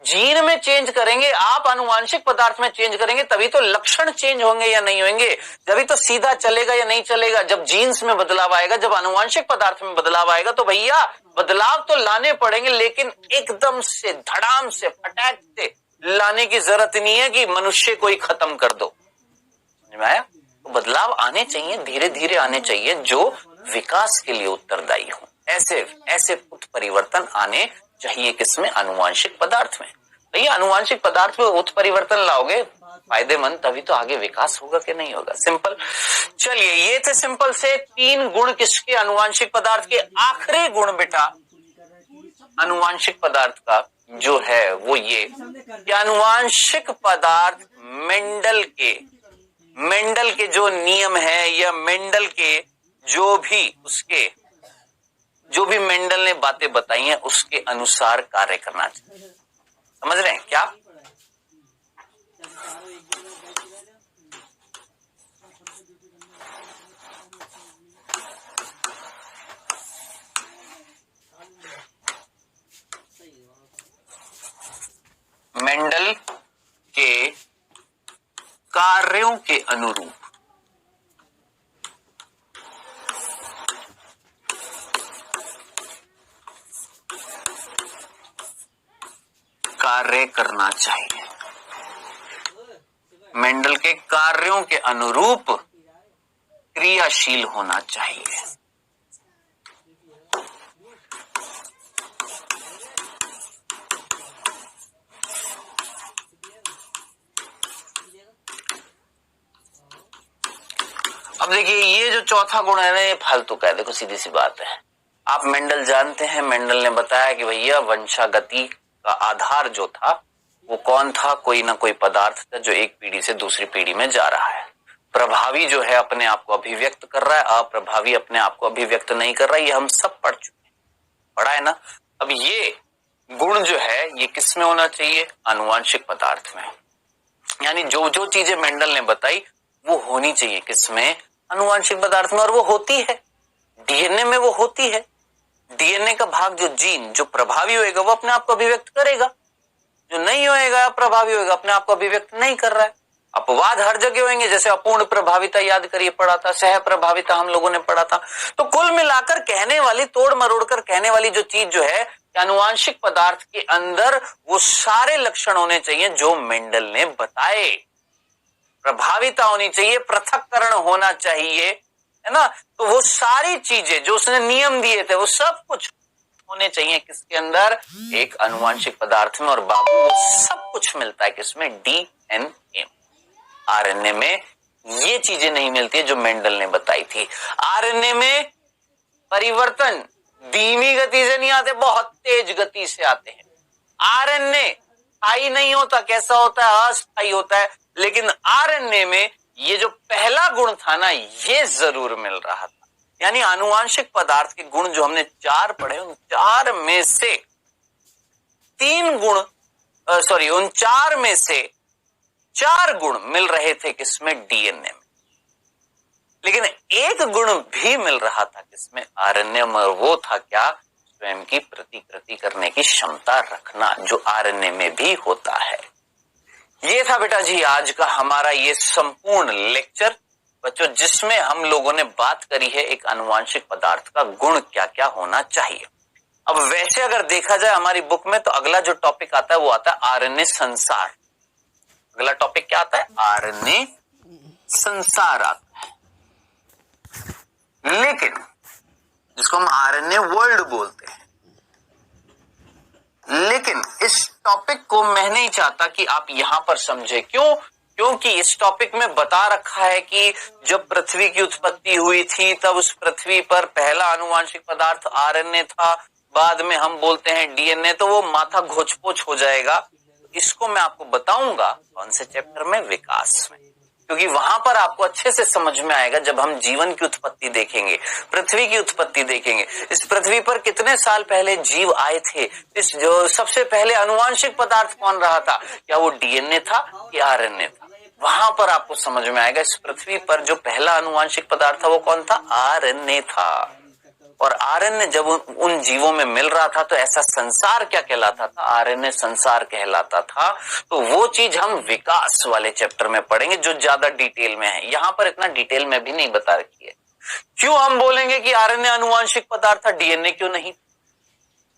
जीन में चेंज करेंगे, आप आनुवांशिक पदार्थ में चेंज करेंगे, तभी तो लक्षण चेंज होंगे या नहीं होंगे, तभी तो सीधा चलेगा या नहीं चलेगा। जब जीन्स में बदलाव आएगा, जब आनुवांशिक पदार्थ में बदलाव आएगा, तो भैया बदलाव तो लाने पड़ेंगे, लेकिन एकदम से धड़ाम से फटाक से लाने की जरूरत नहीं है कि मनुष्य को ही खत्म कर दो। समझ में आया? तो बदलाव आने चाहिए, धीरे धीरे आने चाहिए, जो विकास के लिए उत्तरदायी हो। ऐसे उत्परिवर्तन आने चाहिए किसमें? आनुवांशिक पदार्थ में। तो ये आनुवांशिक पदार्थ में उत्परिवर्तन लाओगे फायदेमंद, तभी तो आगे विकास होगा कि नहीं होगा। सिंपल। चलिए, ये थे सिंपल से 3 गुण किसके? आनुवांशिक पदार्थ के। आखिरी गुण बेटा आनुवांशिक पदार्थ का जो है वो ये कि आनुवांशिक पदार्थ मेंडल के जो नियम है, या मेंडल के जो भी मेंडल ने बातें बताई हैं उसके अनुसार कार्य करना चाहिए। समझ रहे हैं क्या? मेंडल के कार्यों के अनुरूप कार्य करना चाहिए। मेंडल के कार्यों के अनुरूप क्रियाशील होना चाहिए। अब देखिए, ये जो चौथा गुण है ना, ये फालतू का है। देखो सीधी सी बात है, आप मेंडल जानते हैं, मेंडल ने बताया कि भैया वंशागति का आधार जो था वो कौन था? कोई ना कोई पदार्थ था जो एक पीढ़ी से दूसरी पीढ़ी में जा रहा है। प्रभावी जो है अपने आप को अभिव्यक्त कर रहा है, अप्रभावी अपने आप को अभिव्यक्त नहीं कर रहा है। ये हम सब पढ़ चुके हैं, पढ़ा है ना। अब ये गुण जो है ये किस में होना चाहिए? आनुवांशिक पदार्थ में। यानी जो जो चीजें मेंडल ने बताई वो होनी चाहिए किसमें? आनुवांशिक पदार्थ में। और वो होती है डीएनए में, वो होती है। डीएनए का भाग जो जीन जो प्रभावी होएगा वो अपने आप को अभिव्यक्त करेगा। जो नहीं होएगा, प्रभावी होएगा, अपने आप को अभिव्यक्त नहीं कर रहा है। अपवाद हर जगह होंगे, जैसे अपूर्ण प्रभाविता याद करिए पढ़ा था, सह प्रभाविता हम लोगों ने पढ़ा था। तो कुल मिलाकर कहने वाली, तोड़ मरोड़ कर कहने वाली जो चीज जो है, आनुवांशिक पदार्थ के अंदर वो सारे लक्षण होने चाहिए जो मेंडल ने बताए। प्रभाविता होनी चाहिए, पृथक्करण होना चाहिए, है ना। तो वो सारी चीजें जो उसने नियम दिए थे वो सब कुछ होने चाहिए किसके अंदर, एक आनुवांशिक पदार्थ में। और बाबू वो सब कुछ मिलता है किसमें, डीएनए। आरएनए में ये चीजें नहीं मिलती है जो मेंडल ने बताई थी। आरएनए में परिवर्तन धीमी गति से नहीं आते, बहुत तेज गति से आते हैं। आरएनए स्थायी नहीं होता, कैसा होता है, अस्थायी होता है। लेकिन आरएनए में ये जो पहला गुण था ना, ये जरूर मिल रहा था। यानी आनुवांशिक पदार्थ के गुण जो हमने 4 पढ़े, उन 4 में से 3 गुण, उन 4 में से 4 गुण मिल रहे थे किसमें, डीएनए में। लेकिन एक गुण भी मिल रहा था किसमें, आरएनए में। वो था क्या, स्वयं की प्रतिकृति करने की क्षमता रखना, जो आरएनए में भी होता है। ये था बेटा जी आज का हमारा ये संपूर्ण लेक्चर बच्चों, जिसमें हम लोगों ने बात करी है एक आनुवांशिक पदार्थ का गुण क्या क्या होना चाहिए। अब वैसे अगर देखा जाए हमारी बुक में, तो अगला जो टॉपिक आता है वो आता है आरएनए संसार। अगला टॉपिक क्या आता है, आरएनए संसार आता है। लेकिन जिसको हम आरएनए वर्ल्ड बोलते हैं, लेकिन इस टॉपिक को मैं नहीं चाहता कि आप यहां पर समझे। क्यों? क्योंकि इस टॉपिक में बता रखा है कि जब पृथ्वी की उत्पत्ति हुई थी तब उस पृथ्वी पर पहला आनुवांशिक पदार्थ आरएनए था, बाद में हम बोलते हैं डीएनए, तो वो माथा घोच-पोच हो जाएगा। इसको मैं आपको बताऊंगा कौन से चैप्टर में, विकास में, क्योंकि वहां पर आपको अच्छे से समझ में आएगा। जब हम जीवन की उत्पत्ति देखेंगे, पृथ्वी की उत्पत्ति देखेंगे, इस पृथ्वी पर कितने साल पहले जीव आए थे, इस जो सबसे पहले आनुवांशिक पदार्थ कौन रहा था, क्या वो डीएनए था या आरएनए था, वहां पर आपको समझ में आएगा। इस पृथ्वी पर जो पहला आनुवांशिक पदार्थ था वो कौन था, आरएनए था। और आरएनए जब उन जीवों में मिल रहा था तो ऐसा संसार क्या कहलाता था, आरएनए संसार कहलाता था। तो वो चीज हम विकास वाले चैप्टर में पढ़ेंगे जो ज्यादा डिटेल में है, यहां पर इतना डिटेल में भी नहीं बता रखी है। क्यों हम बोलेंगे कि आरएनए आनुवांशिक पदार्थ था, डीएनए क्यों नहीं?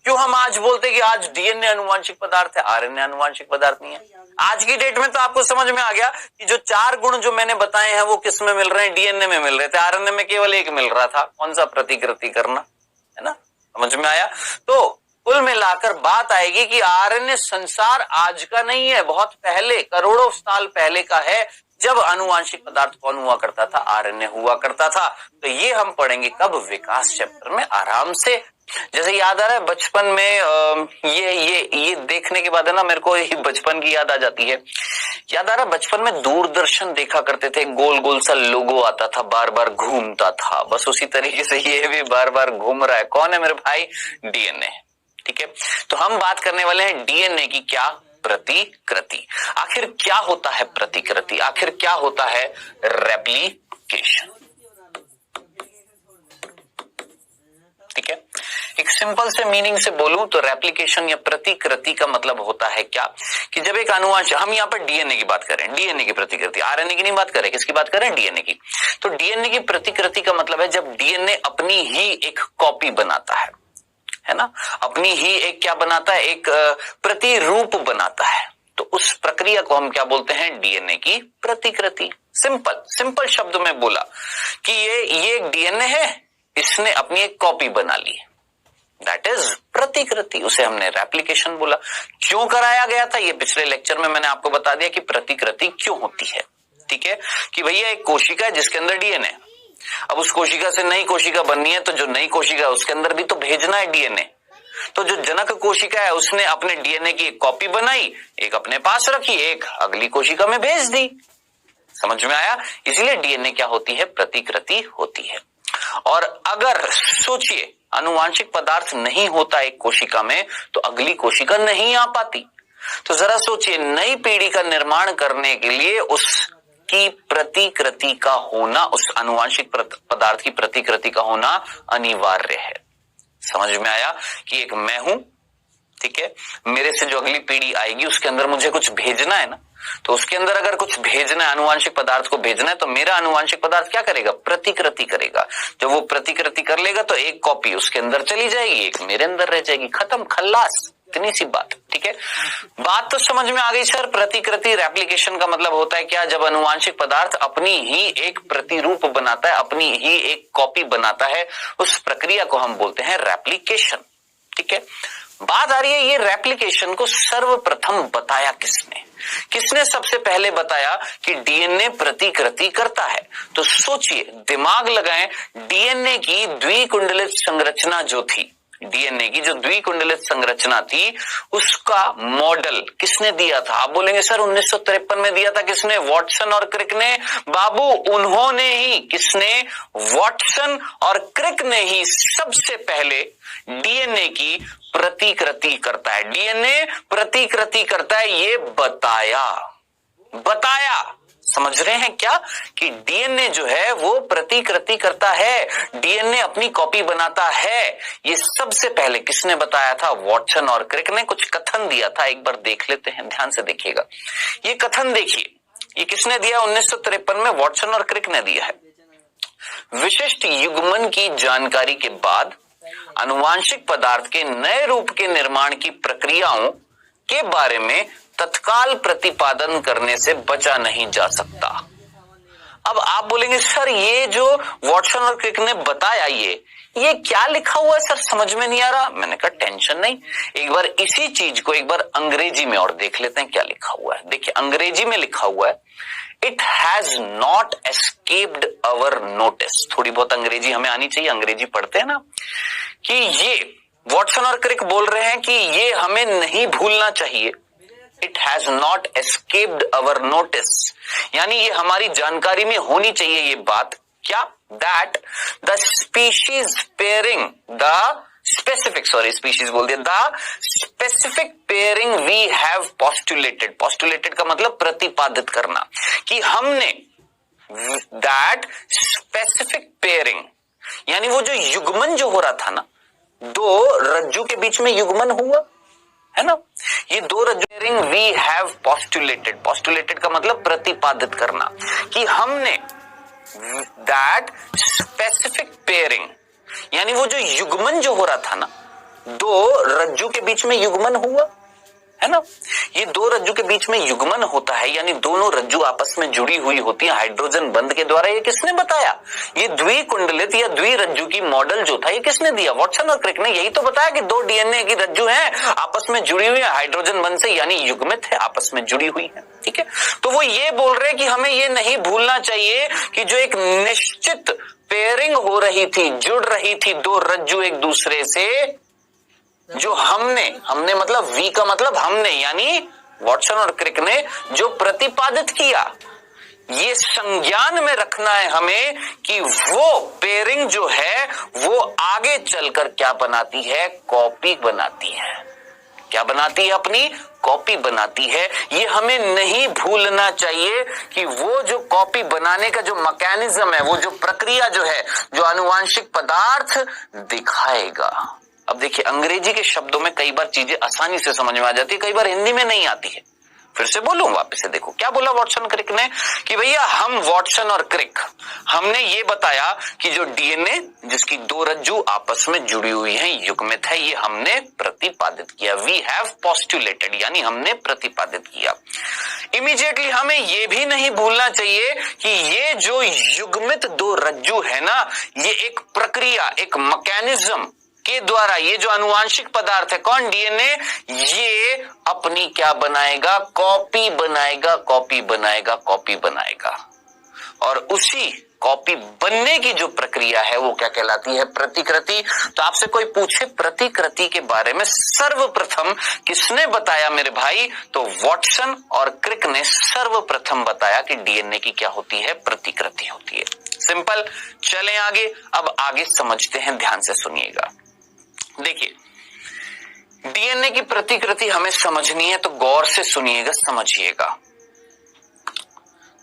क्यों हम आज बोलते कि आज डीएनए आनुवांशिक पदार्थ है, आरएनए आनुवांशिक पदार्थ नहीं है? आज की डेट में तो आपको समझ में आ गया कि जो 4 गुण जो मैंने बताए हैं वो किस में मिल रहे हैं, डीएनए में मिल रहे थे। आरएनए में केवल एक मिल रहा था, कौन सा, प्रतिकृति करना, है ना। समझ में आया? तो कुल मिलाकर बात आएगी कि आरएनए संसार आज का नहीं है, बहुत पहले, करोड़ों साल पहले का है, जब आनुवांशिक पदार्थ कौन हुआ करता था, आरएनए हुआ करता था। तो ये हम पढ़ेंगे कब, विकास चैप्टर में आराम से। जैसे याद आ रहा है बचपन में ये देखने के बाद है ना, मेरे को ये बचपन की याद आ जाती है। याद आ रहा है बचपन में दूरदर्शन देखा करते थे, गोल गोल सा लोगो आता था, बार बार घूमता था। बस उसी तरीके से ये भी बार बार घूम रहा है। कौन है मेरे भाई, डीएनए। ठीक है, तो हम बात करने वाले हैं डीएनए की क्या, प्रतिकृति। आखिर क्या होता है प्रतिकृति, आखिर क्या होता है रेप्लिकेशन। ठीक है, एक सिंपल से मीनिंग से बोलूं तो रेप्लिकेशन या प्रतिकृति का मतलब होता है क्या, कि जब एक अनुवांश, हम यहाँ पर डीएनए की बात करें, डीएनए की प्रतिकृति, आरएनए की नहीं बात करें, किसकी बात करें, डीएनए की। तो डीएनए की प्रतिकृति का मतलब है जब डीएनए अपनी ही एक कॉपी बनाता है ना, अपनी ही एक क्या बनाता है, एक प्रतिरूप बनाता है। तो उस प्रक्रिया को हम क्या बोलते हैं, डीएनए की प्रतिकृति। सिंपल शब्द में बोला कि ये एक डीएनए है, इसने अपनी एक कॉपी बना ली, दैट इज प्रतिकृति, उसे हमने रेप्लिकेशन बोला। क्यों कराया गया था, ये पिछले लेक्चर में मैंने आपको बता दिया कि प्रतिकृति क्यों होती है। ठीक है, कि भैया एक कोशिका है जिसके अंदर डीएनए, अब उस कोशिका से नई कोशिका बननी है, तो जो नई कोशिका है उसके अंदर भी तो भेजना है डीएनए। तो जो जनक कोशिका है उसने अपने डीएनए की एक कॉपी बनाई, एक अपने पास रखी, एक अगली कोशिका में भेज दी। समझ में आया? इसलिए डीएनए क्या होती है, प्रतिकृति होती है। और अगर सोचिए आनुवांशिक पदार्थ नहीं होता एक कोशिका में तो अगली कोशिका नहीं आ पाती। तो जरा सोचिए, नई पीढ़ी का निर्माण करने के लिए उसकी प्रतिकृति का होना, उस आनुवांशिक पदार्थ की प्रतिकृति का होना अनिवार्य है। समझ में आया कि एक मैं हूं, ठीक है, मेरे से जो अगली पीढ़ी आएगी उसके अंदर मुझे कुछ भेजना है ना, तो उसके अंदर अगर कुछ भेजना है, अनुवांशिक पदार्थ को भेजना है, तो मेरा अनुवांशिक पदार्थ क्या करेगा, प्रतिकृति करेगा। जब वो प्रतिकृति कर लेगा तो एक कॉपी उसके अंदर चली जाएगी, एक मेरे अंदर रह जाएगी, खत्म, खल्लास, इतनी सी बात। ठीक है, बात तो समझ में आ गई सर। प्रतिकृति रेप्लिकेशन का मतलब होता है क्या, जब अनुवांशिक पदार्थ अपनी ही एक प्रतिरूप बनाता है, अपनी ही एक कॉपी बनाता है, उस प्रक्रिया को हम बोलते हैं रेप्लिकेशन। ठीक है, बात आ रही है ये रेप्लिकेशन को सर्वप्रथम बताया किसने, किसने सबसे पहले बताया कि डीएनए प्रतिकृति करता है। तो सोचिए, दिमाग लगाएं, डीएनए की द्विकुंडलित संरचना जो थी, डीएनए की जो द्विकुंडलित संरचना थी, उसका मॉडल किसने दिया था। आप बोलेंगे सर 1953 में दिया था, किसने, वॉटसन और क्रिक ने। बाबू उन्होंने ही, किसने, वॉटसन और क्रिक ने ही सबसे पहले डीएनए की प्रतिकृति करता है, डीएनए प्रतिकृति करता है, ये बताया। समझ रहे हैं क्या कि डीएनए जो है वो प्रतिकृति करता है, डीएनए अपनी कॉपी बनाता है। ये सबसे पहले किसने बताया था, वॉटसन और क्रिक ने कुछ कथन दिया था, एक बार देख लेते हैं, ध्यान से देखिएगा। ये कथन देखिए, ये किसने दिया, 1953 में वॉटसन और क्रिक ने दिया है। विशिष्ट युग्मन की जानकारी के बाद अनुवांशिक पदार्थ के नए रूप के निर्माण की प्रक्रियाओं के बारे में तत्काल प्रतिपादन करने से बचा नहीं जा सकता। अब आप बोलेंगे सर ये जो वॉटसन और क्रिक ने बताया, ये क्या लिखा हुआ है सर, समझ में नहीं आ रहा। मैंने कहा टेंशन नहीं, एक बार इसी चीज को एक बार अंग्रेजी में और देख लेते हैं क्या लिखा हुआ है। देखिए अंग्रेजी में लिखा हुआ है, it has not escaped our notice. थोड़ी बहुत अंग्रेजी हमें आनी चाहिए, अंग्रेजी पढ़ते हैं ना, कि ये वॉटसन और क्रिक बोल रहे हैं कि ये हमें नहीं भूलना चाहिए, it has not escaped our notice, यानी ये हमारी जानकारी में होनी चाहिए ये बात, क्या, that the species pairing, the specific, sorry species बोल दिया, the specific pairing we have postulated, postulated का मतलब प्रतिपादित करना, कि हमने दैट स्पेसिफिक पेयरिंग, यानी वो जो युग्मन जो हो रहा था ना, दो रज्जु के बीच में युग्मन हुआ है ना, ये दो रज्जु वी हैव पोस्टुलेटेड, पोस्टुलेटेड का मतलब प्रतिपादित करना, कि हमने दैट स्पेसिफिक पेयरिंग, यानी वो जो युग्मन जो हो रहा था ना, दो रज्जु के बीच में युग्मन हुआ है ना, ये दो रज्जु के बीच में युग्मन होता है, यानी दोनों रज्जु आपस में जुड़ी हुई होती है हाइड्रोजन बंध के द्वारा। ये किसने बताया, ये द्विकुंडलित या द्विरज्जु की मॉडल जो था ये किसने दिया, वॉटसन और क्रिक ने। यही तो बताया कि दो डीएनए की रज्जु हैं, आपस में जुड़ी हुई है हाइड्रोजन बंध से, यानी युग्मित है, आपस में जुड़ी हुई है। ठीक है, तो वो ये बोल रहे हैं कि हमें ये नहीं भूलना चाहिए कि जो एक निश्चित पेयरिंग हो रही थी, जुड़ रही थी दो रज्जु एक दूसरे से, जो हमने मतलब वी का मतलब हमने, यानी वॉटसन और क्रिक ने जो प्रतिपादित किया, ये संज्ञान में रखना है हमें कि वो पेयरिंग जो है वो आगे चलकर क्या बनाती है, कॉपी बनाती है। क्या बनाती है, अपनी कॉपी बनाती है। ये हमें नहीं भूलना चाहिए कि वो जो कॉपी बनाने का जो मैकेनिज्म है, वो जो प्रक्रिया जो है, जो आनुवांशिक पदार्थ दिखाएगा। अब देखिए अंग्रेजी के शब्दों में कई बार चीजें आसानी से समझ में आ जाती है, कई बार हिंदी में नहीं आती है। फिर से बोलूं वापस से, देखो क्या बोला वॉटसन क्रिक ने कि भैया हम वॉटसन और क्रिक हमने ये बताया कि जो डीएनए जिसकी दो रज्जु आपस में जुड़ी हुई हैं, युग्मित है, ये हमने प्रतिपादित किया। वी हैव पोस्टुलेटेड, यानी हमने प्रतिपादित किया। इमीडिएटली हमें ये भी नहीं भूलना चाहिए कि ये जो युग्मित दो रज्जु है ना, ये एक प्रक्रिया, एक मैकेनिज्म के द्वारा ये जो आनुवांशिक पदार्थ है, कौन, डीएनए, ये अपनी क्या बनाएगा, कॉपी बनाएगा, कॉपी बनाएगा, कॉपी बनाएगा। और उसी कॉपी बनने की जो प्रक्रिया है वो क्या कहलाती है, प्रतिकृति। तो आपसे कोई पूछे प्रतिकृति के बारे में सर्वप्रथम किसने बताया मेरे भाई, तो वॉटसन और क्रिक ने सर्वप्रथम बताया कि डीएनए की क्या होती है, प्रतिकृति होती है। सिंपल। चलें आगे, अब आगे समझते हैं, ध्यान से सुनिएगा। देखिए डीएनए की प्रतिकृति हमें समझनी है तो गौर से सुनिएगा, समझिएगा।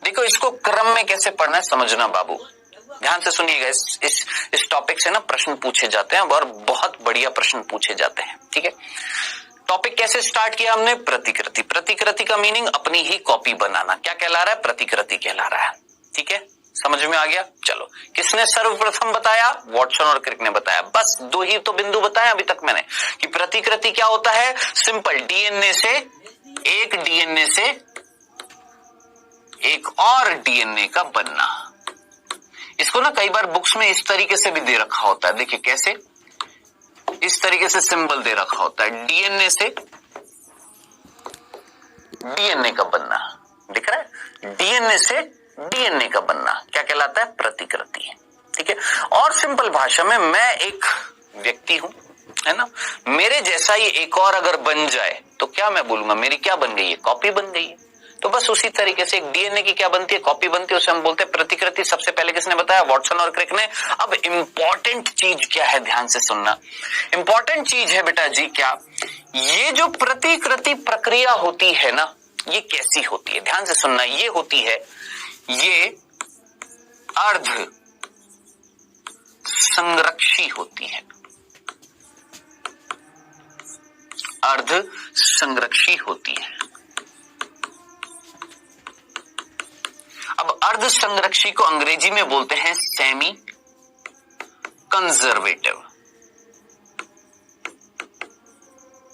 देखो इसको क्रम में कैसे पढ़ना है समझना बाबू, ध्यान से सुनिएगा। इस टॉपिक से ना प्रश्न पूछे जाते हैं और बहुत बढ़िया प्रश्न पूछे जाते हैं। ठीक है, टॉपिक कैसे स्टार्ट किया हमने? प्रतिकृति। प्रतिकृति का मीनिंग अपनी ही कॉपी बनाना। क्या कहला रहा है? प्रतिकृति कहला रहा है। ठीक है, समझ में आ गया? चलो, किसने सर्वप्रथम बताया? वॉटसन और क्रिक ने बताया। बस दो ही तो बिंदु बताया अभी तक मैंने कि प्रतिकृति क्या होता है। सिंपल, डीएनए से एक और डीएनए का बनना। इसको ना कई बार बुक्स में इस तरीके से भी दे रखा होता है। देखिए कैसे, इस तरीके से सिंबल दे रखा होता है, डीएनए से डीएनए का बनना। दिख रहा है? डीएनए से डीएनए का बनना क्या कहलाता है? प्रतिकृति। ठीक है, और सिंपल भाषा में मैं एक व्यक्ति हूं, है ना, मेरे जैसा ही एक और अगर बन जाए तो क्या मैं बोलूंगा? मेरी क्या बन गई है? कॉपी बन गई है। तो बस उसी तरीके से एक डीएनए की क्या बनती है? कॉपी बनती है, उसे हम बोलते हैं प्रतिकृति। सबसे पहले किसने बताया? वॉटसन और क्रिक ने। अब इंपॉर्टेंट चीज क्या है, ध्यान से सुनना। इंपॉर्टेंट चीज है बेटा जी क्या, ये जो प्रतिकृति प्रक्रिया होती है ना, ये कैसी होती है? ध्यान से सुनना। ये होती है, ये अर्ध संरक्षी होती है। अर्ध संरक्षी होती है। अब अर्ध संरक्षी को अंग्रेजी में बोलते हैं सेमी कंजर्वेटिव।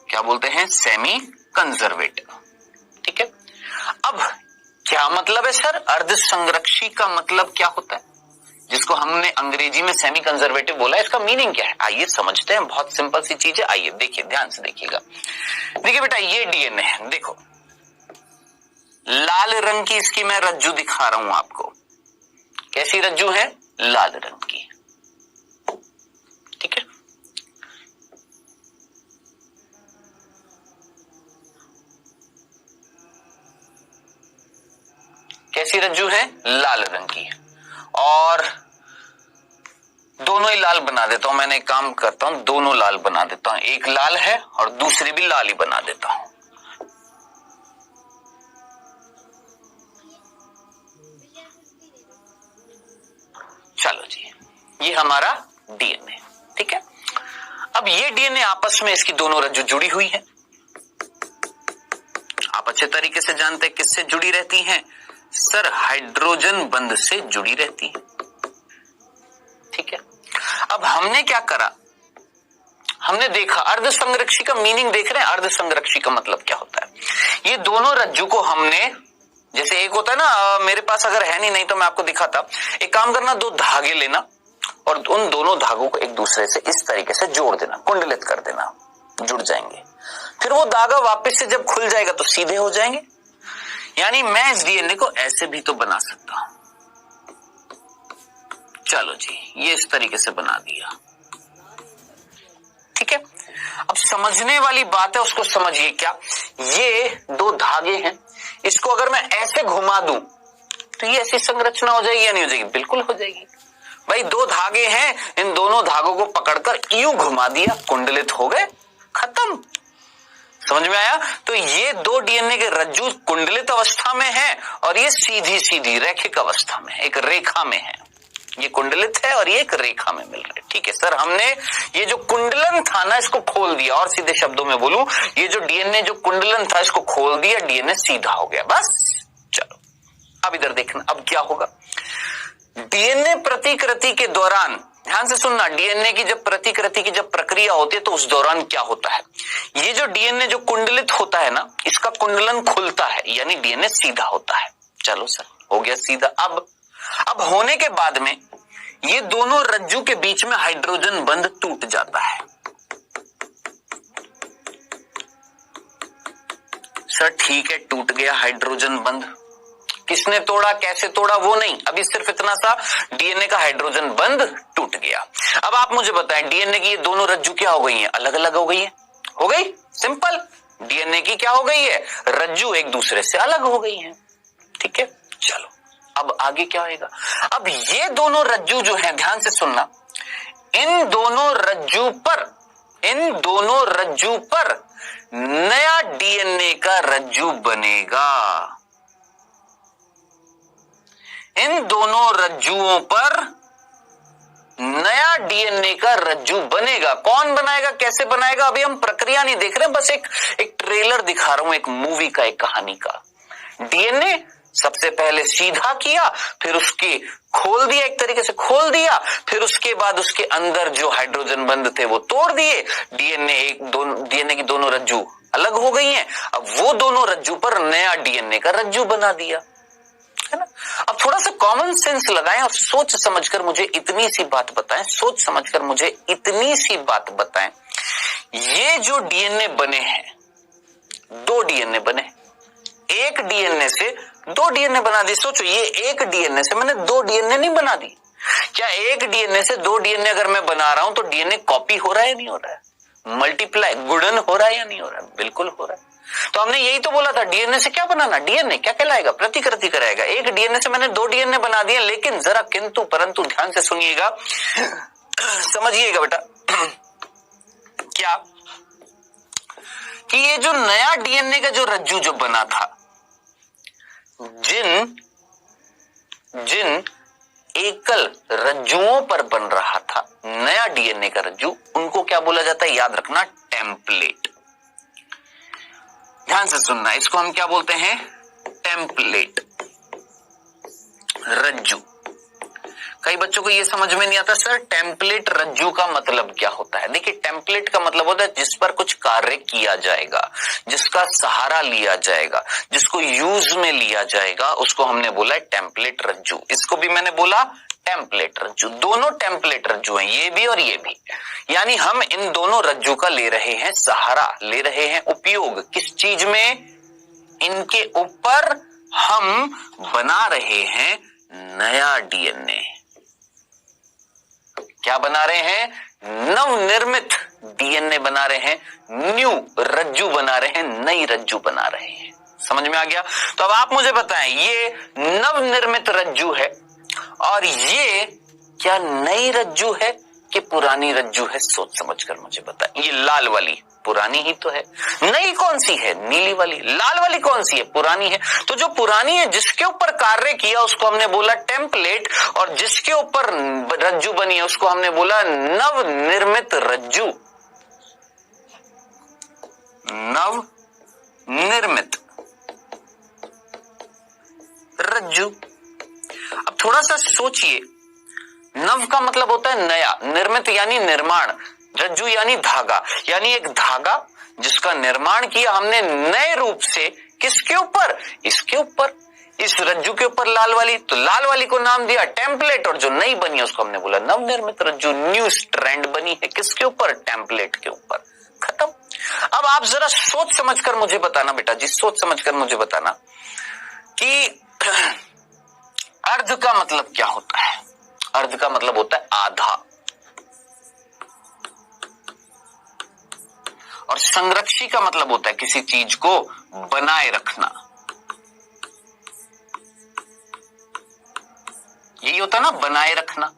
क्या बोलते हैं? Semi conservative. ठीक है, अब क्या मतलब है सर? अर्ध संरक्षी का मतलब क्या होता है, जिसको हमने अंग्रेजी में सेमी कंजर्वेटिव बोला है? इसका मीनिंग क्या है? आइए समझते हैं, बहुत सिंपल सी चीज है। आइए देखिए, ध्यान से देखिएगा। देखिए बेटा, ये डीएनए है, देखो लाल रंग की इसकी मैं रज्जू दिखा रहा हूं आपको। कैसी रज्जू है? लाल रंग की। ठीक है, कैसी रज्जू है? लाल रंग की। और दोनों ही लाल बना देता हूं। मैंने एक काम करता हूं, दोनों लाल बना देता हूं। एक लाल है और दूसरी भी लाल ही बना देता हूं। चलो जी, ये हमारा डीएनए। ठीक है, अब ये डीएनए आपस में, इसकी दोनों रज्जू जुड़ी हुई है। आप अच्छे तरीके से जानते हैं किससे जुड़ी रहती हैं सर? हाइड्रोजन बंध से जुड़ी रहती है। ठीक है, अब हमने क्या करा, हमने देखा अर्ध संरक्षी का मीनिंग देख रहे हैं। अर्ध संरक्षी का मतलब क्या होता है? ये दोनों रज्जू को हमने, जैसे एक होता है ना, मेरे पास अगर है नहीं तो मैं आपको दिखाता। एक काम करना, दो धागे लेना और उन दोनों धागों को एक दूसरे से इस तरीके से जोड़ देना, कुंडलित कर देना, जुड़ जाएंगे। फिर वो धागा वापस से जब खुल जाएगा तो सीधे हो जाएंगे। यानी मैं इस डीएनए को ऐसे भी तो बना सकता हूं। चलो जी, ये इस तरीके से बना दिया। ठीक है, अब समझने वाली बात है, उसको समझिए। क्या ये दो धागे हैं, इसको अगर मैं ऐसे घुमा दूं तो ये ऐसी संरचना हो जाएगी या नहीं हो जाएगी? बिल्कुल हो जाएगी। भाई दो धागे हैं, इन दोनों धागों को पकड़कर यूं घुमा दिया, कुंडलित हो गए, खत्म। समझ में आया? तो ये दो डीएनए के रज्जू कुंडलित अवस्था में है और ये सीधी सीधी रैखिक अवस्था में, एक रेखा में है। ये कुंडलित है और ये एक रेखा में मिल रहा है। ठीक है सर, हमने ये जो कुंडलन था ना, इसको खोल दिया। और सीधे शब्दों में बोलूं, ये जो डीएनए जो कुंडलन था, इसको खोल दिया, डीएनए सीधा हो गया। बस चलो, अब इधर देखना, अब क्या होगा। डीएनए प्रतिकृति के दौरान, ध्यान से सुनना, डीएनए की जब प्रतिकृति की जब प्रक्रिया होती है तो उस दौरान क्या होता है, ये जो डीएनए जो कुंडलित होता है ना, इसका कुंडलन खुलता है, यानी डीएनए सीधा होता है। चलो सर, हो गया सीधा। अब होने के बाद में ये दोनों रज्जू के बीच में हाइड्रोजन बंध टूट जाता है। सर ठीक है, टूट गया हाइड्रोजन बंध। किसने तोड़ा, कैसे तोड़ा, वो नहीं, अभी सिर्फ इतना सा, डीएनए का हाइड्रोजन बंध टूट गया। अब आप मुझे बताएं, डीएनए की ये दोनों रज्जू क्या हो गई हैं? अलग अलग हो गई है। हो गई सिंपल, डीएनए की क्या हो गई है? रज्जू एक दूसरे से अलग हो गई हैं। ठीक है, चलो अब आगे क्या होगा। अब ये दोनों रज्जू जो है, ध्यान से सुनना, इन दोनों रज्जू पर नया डीएनए का रज्जू बनेगा। इन दोनों रज्जुओं पर नया डीएनए का रज्जु बनेगा। कौन बनाएगा, कैसे बनाएगा, अभी हम प्रक्रिया नहीं देख रहे, बस एक ट्रेलर दिखा रहा हूं, एक मूवी का, एक कहानी का। डीएनए सबसे पहले सीधा किया, फिर उसके खोल दिया, एक तरीके से खोल दिया, फिर उसके बाद उसके अंदर जो हाइड्रोजन बंध थे वो तोड़ दिए। डीएनए की दोनों रज्जू अलग हो गई हैं। अब वो दोनों रज्जू पर नया डीएनए का रज्जू बना दिया, है ना। अब थोड़ा सा कॉमन सेंस लगाएं और सोच समझकर मुझे इतनी सी बात बताएं, सोच समझकर मुझे इतनी सी बात बताएं। ये जो डीएनए बने हैं, 2 डीएनए बने, एक डीएनए से 2 डीएनए बना दिए। सोचो, ये एक डीएनए से मैंने 2 डीएनए नहीं बना दी। क्या एक डीएनए से 2 डीएनए अगर मैं बना रहा हूं तो डीएनए कॉपी हो रहा है या नहीं हो रहा है, मल्टीप्लाई, गुणन हो रहा है या नहीं हो रहा है, बिल्कुल हो रहा है। तो हमने यही तो बोला था, डीएनए से क्या बनाना, डीएनए क्या कहलाएगा, प्रतिकृति कराएगा। एक डीएनए से मैंने 2 डीएनए बना दिए, लेकिन जरा किंतु परंतु ध्यान से सुनिएगा, समझिएगा बेटा, क्या कि ये जो नया डीएनए का जो रज्जू जो बना था, जिन एकल रज्जुओं पर बन रहा था नया डीएनए का रज्जू, उनको क्या बोला जाता है, याद रखना, टेम्पलेट। ध्यान से सुनना, इसको हम क्या बोलते हैं, टेम्पलेट, रज्जू। कई बच्चों को ये समझ में नहीं आता, सर टेम्पलेट रज्जू का मतलब क्या होता है। देखिए, टेम्पलेट का मतलब होता है जिस पर कुछ कार्य किया जाएगा, जिसका सहारा लिया जाएगा, जिसको यूज में लिया जाएगा, उसको हमने बोला है टेम्पलेट रज्जू। इसको भी मैंने बोला टेम्पलेट रज्जू। दोनों टेम्पलेट रज्जू हैं, ये भी और ये भी। यानी हम इन दोनों रज्जू का ले रहे हैं सहारा, ले रहे हैं उपयोग, किस चीज में, इनके ऊपर हम बना रहे हैं नया डीएनए। क्या बना रहे हैं, नवनिर्मित डीएनए बना रहे हैं, न्यू रज्जू बना रहे हैं, नई रज्जू बना रहे हैं। समझ में आ गया। तो अब आप मुझे बताएं, ये नवनिर्मित रज्जू है और ये क्या नई रज्जू है कि पुरानी रज्जू है, सोच समझकर मुझे बताएं। ये लाल वाली पुरानी ही तो है, नई कौन सी है, नीली वाली। लाल वाली कौन सी है, पुरानी है। तो जो पुरानी है, जिसके ऊपर कार्य किया, उसको हमने बोला टेम्पलेट, और जिसके ऊपर रज्जू बनी है उसको हमने बोला नवनिर्मित रज्जू, नवनिर्मित रज्जू। अब थोड़ा सा सोचिए, नव का मतलब होता है नया, निर्मित यानी निर्माण, रज्जू यानी धागा, यानी एक धागा जिसका निर्माण किया हमने नए रूप से, किसके ऊपर, इसके ऊपर, इस रज्जू के ऊपर लाल वाली, तो लाल वाली को नाम दिया टेम्पलेट, और जो नई बनी है उसको हमने बोला नवनिर्मित रज्जू। न्यू स्ट्रैंड बनी है किसके ऊपर, टेम्पलेट के ऊपर। खत्म। अब आप जरा सोच समझकर मुझे बताना बेटा जी, सोच समझकर मुझे बताना कि अर्ध का मतलब क्या होता है। अर्ध का मतलब होता है आधा, और संरक्षी का मतलब होता है किसी चीज को बनाए रखना। यही होता है ना, बनाए रखना।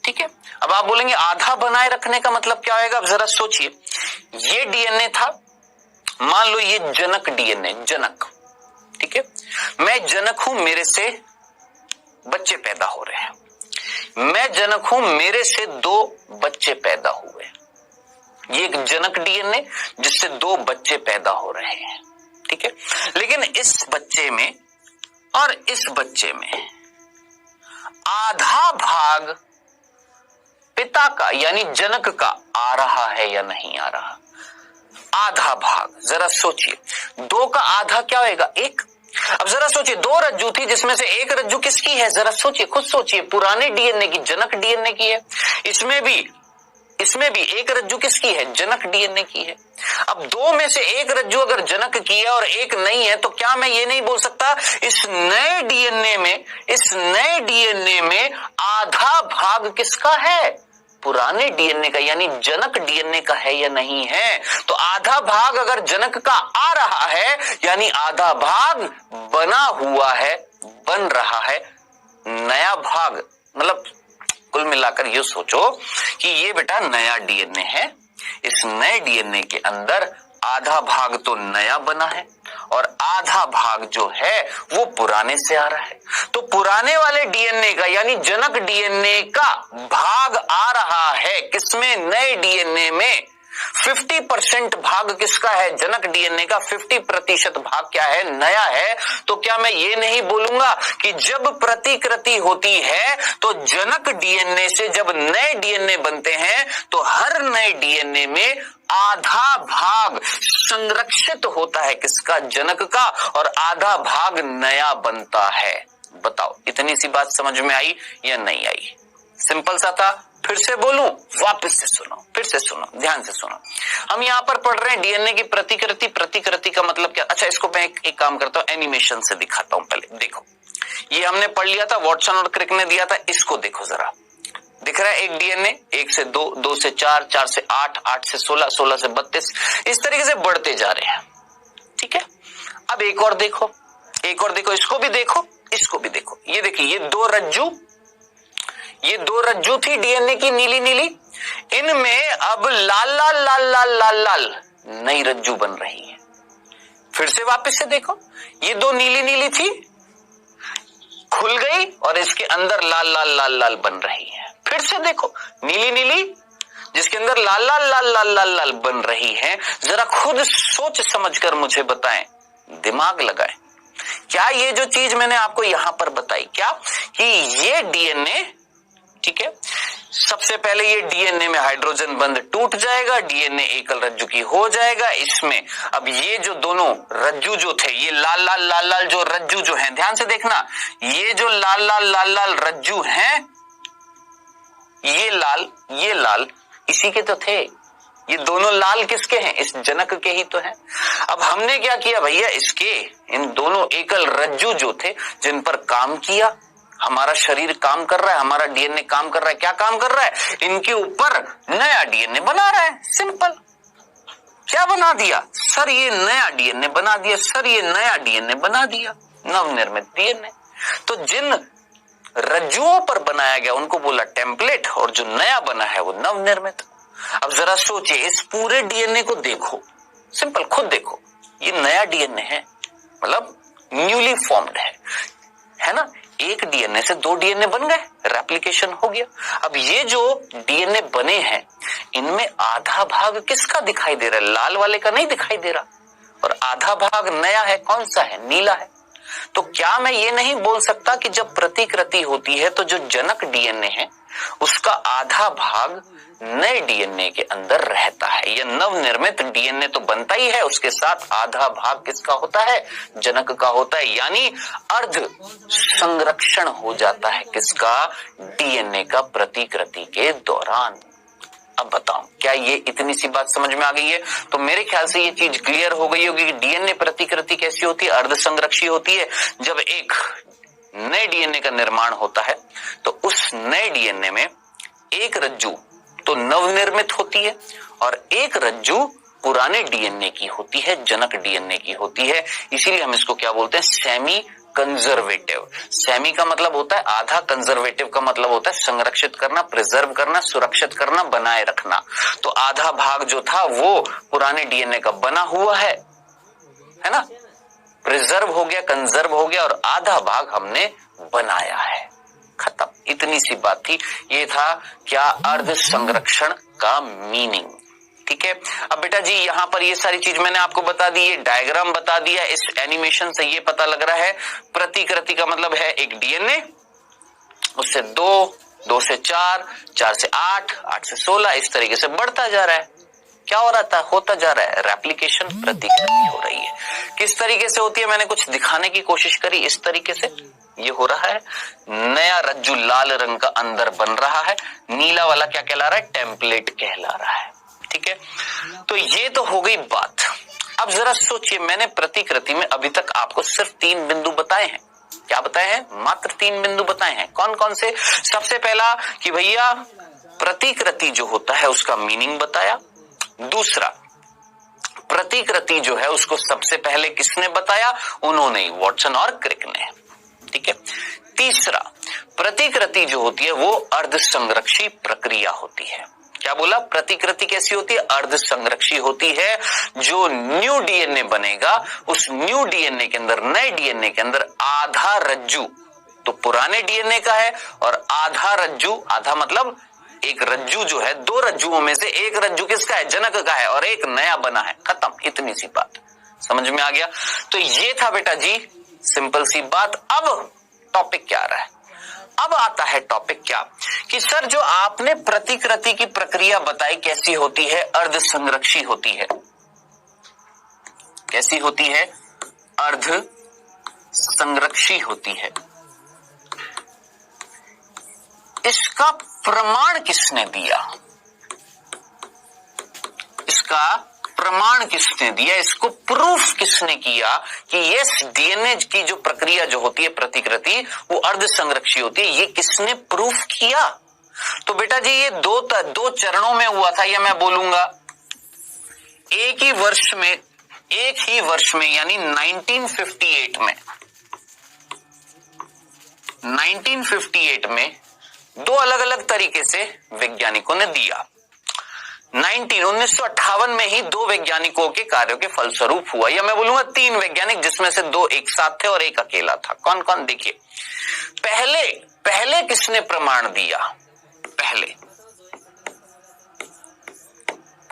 ठीक है। अब आप बोलेंगे आधा बनाए रखने का मतलब क्या होगा। अब जरा सोचिए, ये डीएनए था, मान लो ये जनक डीएनए, जनक, ठीक है। मैं जनक हूं, मेरे से बच्चे पैदा हो रहे हैं। मैं जनक हूं, मेरे से 2 बच्चे पैदा हुए। ये एक जनक डीएनए जिससे 2 बच्चे पैदा हो रहे हैं, ठीक है। लेकिन इस बच्चे में और इस बच्चे में आधा भाग पिता का यानी जनक का आ रहा है या नहीं आ रहा। आधा भाग, जरा सोचिए, 2 का आधा क्या होगा, 1। अब जरा सोचिए, 2 रज्जू थी जिसमें से एक रज्जू किसकी है, जरा सोचिए, खुद सोचिए, पुराने डीएनए की, जनक डीएनए की है। इसमें भी एक रज्जू किसकी है, जनक डीएनए की है। अब 2 में से एक रज्जू अगर जनक की है और एक नहीं है, तो क्या मैं ये नहीं बोल सकता इस नए डीएनए में आधा भाग किसका है, पुराने डीएनए का, यानी जनक डीएनए का है या नहीं है। तो आधा भाग अगर जनक का आ रहा है, यानी आधा भाग बना हुआ है, बन रहा है नया भाग। मतलब कुल मिलाकर ये सोचो कि ये बेटा नया डीएनए है, इस नए डीएनए के अंदर आधा भाग तो नया बना है और आधा भाग जो है वो पुराने से आ रहा है। तो पुराने वाले डीएनए का यानी जनक डीएनए का भाग आ रहा है किसमें, नए डीएनए में। 50% भाग किसका है, जनक डीएनए का 50% भाग क्या है, नया है। तो क्या मैं ये नहीं बोलूंगा कि जब प्रतिकृति होती है तो जनक डीएनए से जब नए डीएनए बनते हैं तो हर नए डीएनए में आधा भाग संरक्षित होता है किसका, जनक का, और आधा भाग नया बनता है। बताओ इतनी सी बात समझ में आई या नहीं आई? सिंपल सा था। फिर से बोलूं, वापस से सुनो, फिर से सुनो, ध्यान से सुनो। हम यहाँ पर पढ़ रहे हैं डीएनए की प्रतिकृति। प्रतिकृति का मतलब क्या? अच्छा, इसको मैं एक काम करता हूं, एनिमेशन से दिखाता हूं। पहले देखो, ये हमने पढ़ लिया था, वॉटसन और क्रिक ने दिया था। इसको देखो जरा, दिख रहा है एक डीएनए, 1 से 2, 2 से 4, 4 से 8, 8 से 16, 16 से 32, इस तरीके से बढ़ते जा रहे हैं। ठीक है, अब एक और देखो, एक और देखो, इसको भी देखो, इसको भी देखो। ये देखिए, ये दो रज्जू थी डीएनए की, नीली नीली। इनमें अब लाल लाल लाल लाल लाल लाल नई रज्जू बन रही है। फिर से वापस से देखो, ये दो नीली नीली थी, खुल गई और इसके अंदर लाल लाल लाल लाल बन रही है। फिर से देखो, नीली नीली जिसके अंदर लाल लाल लाल लाल लाल लाल बन रही है। जरा खुद सोच समझकर मुझे बताएं, दिमाग लगाएं। क्या ये जो चीज मैंने आपको यहां पर बताई, क्या कि ये डीएनए, ठीक है, सबसे पहले ये डीएनए में हाइड्रोजन बंध टूट जाएगा, डीएनए एकल रज्जु की हो जाएगा। इसमें अब ये जो दोनों रज्जु जो थे, ये लाल लाल लाल लाल जो रज्जु जो हैं, ध्यान से देखना, ये जो लाल लाल लाल लाल रज्जु हैं, ये लाल इसी के तो थे। ये दोनों लाल किसके हैं, इस जनक के ही तो हैं। अब हमने क्या किया भैया, इसके इन दोनों एकल रज्जु जो थे, जिन पर काम किया, हमारा शरीर काम कर रहा है, हमारा डीएनए काम कर रहा है। क्या काम कर रहा है, इनके ऊपर नया डीएनए बना रहा है। सिंपल। क्या बना दिया सर, ये नया डीएनए बना दिया। सर ये नया डीएनए बना दिया, नवनिर्मित डीएनए। तो जिन रज्जुओं पर बनाया गया उनको बोला टेम्पलेट, और जो नया बना है वो नवनिर्मित। अब जरा सोचिए, इस पूरे डीएनए को देखो, सिंपल, खुद देखो, ये नया डीएनए है, मतलब न्यूली फॉर्म्ड है ना। एक डीएनए से 2 डीएनए बन गए, रेप्लिकेशन हो गया। अब ये जो डीएनए बने हैं, इनमें आधा भाग किसका दिखाई दे रहा है, लाल वाले का नहीं दिखाई दे रहा, और आधा भाग नया है। कौन सा है, नीला है। तो क्या मैं ये नहीं बोल सकता कि जब प्रतिकृति होती है तो जो जनक डीएनए है उसका आधा भाग नए डीएनए के अंदर रहता है। यह नवनिर्मित डीएनए तो बनता ही है, उसके साथ आधा भाग किसका होता है, जनक का होता है। यानी अर्ध संरक्षण हो जाता है किसका, डीएनए का प्रतिकृति के दौरान। अब बताओ, क्या ये इतनी सी बात समझ में आ गई है? तो मेरे ख्याल से ये चीज क्लियर हो गई होगी कि डीएनए प्रतिकृति कैसी होती है, अर्ध संरक्षी होती है। जब एक नए डीएनए का निर्माण होता है तो उस नए डीएनए में एक रज्जू तो नवनिर्मित होती है और एक रज्जू पुराने डीएनए की होती है, जनक डीएनए की होती है। इसीलिए हम इसको क्या बोलते हैं, सेमी कंजर्वेटिव। सेमी का मतलब होता है आधा, कंजर्वेटिव का मतलब होता है संरक्षित करना, प्रिजर्व करना, सुरक्षित करना, बनाए रखना। तो आधा भाग जो था वो पुराने डीएनए का बना हुआ है ना, प्रिजर्व हो गया, कंजर्व हो गया, और आधा भाग हमने बनाया है। खत्म, इतनी सी बात थी। ये था क्या, अर्ध संरक्षण का मीनिंग। ठीक है। अब बेटा जी यहाँ पर ये सारी चीज मैंने आपको बता दी, ये डायग्राम बता दिया। इस एनिमेशन से ये पता लग रहा है प्रतिकृति का मतलब है एक डीएनए, उससे 2, 2 से 4, 4 से 8, 8 से 16, इस तरीके से बढ़ता जा रहा है। क्या हो रहा था, होता जा रहा है, रेप्लिकेशन, प्रतिकृति हो रही है। किस तरीके से होती है, मैंने कुछ दिखाने की कोशिश करी। इस तरीके से ये हो रहा है, नया रज्जु लाल रंग का अंदर बन रहा है, नीला वाला क्या कहला रहा है, टेम्पलेट कहला रहा है। ठीक है, तो ये तो हो गई बात। अब जरा सोचिए, मैंने प्रतिकृति में अभी तक आपको सिर्फ 3 बिंदु बताए हैं। क्या बताए हैं, मात्र 3 बिंदु बताए हैं। कौन कौन से? सबसे पहला कि भैया प्रतिकृति जो होता है उसका मीनिंग बताया। दूसरा, प्रतिकृति जो है उसको सबसे पहले किसने बताया, उन्होंने, वॉटसन और क्रिक ने। ठीक है। तीसरा, प्रतिकृति जो होती है वो अर्ध संरक्षी प्रक्रिया होती है। क्या बोला? प्रतिकृति कैसी होती है? अर्ध संरक्षी होती है। जो न्यू डीएनए बनेगा उस न्यू डीएनए के अंदर, नए डीएनए के अंदर आधा रज्जू तो पुराने डीएनए का है और आधा रज्जू, आधा मतलब एक रज्जू जो है, दो रज्जुओं में से एक रज्जू किसका है? जनक का है और एक नया बना है। खत्म, इतनी सी बात। समझ में आ गया? तो ये था बेटा जी सिंपल सी बात। अब टॉपिक क्या आ रहा है? अब आता है टॉपिक क्या कि सर जो आपने प्रतिकृति की प्रक्रिया बताई कैसी होती है? अर्ध संरक्षी होती है। कैसी होती है? अर्ध संरक्षी होती है। इसका प्रमाण किसने दिया? इसका प्रमाण किसने दिया? इसको प्रूफ किसने किया कि ये डीएनए की जो प्रक्रिया जो होती है प्रतिकृति वो अर्ध संरक्षी होती है? ये किसने प्रूफ किया? तो बेटा जी ये दो चरणों में हुआ था, या मैं बोलूंगा एक ही वर्ष में यानी 1958 में दो अलग अलग तरीके से वैज्ञानिकों ने दिया। 1958 में ही दो वैज्ञानिकों के कार्यों के फलस्वरूप हुआ, या मैं बोलूंगा तीन वैज्ञानिक, जिसमें से दो एक साथ थे और एक अकेला था। कौन कौन? देखिए, पहले किसने प्रमाण दिया? पहले।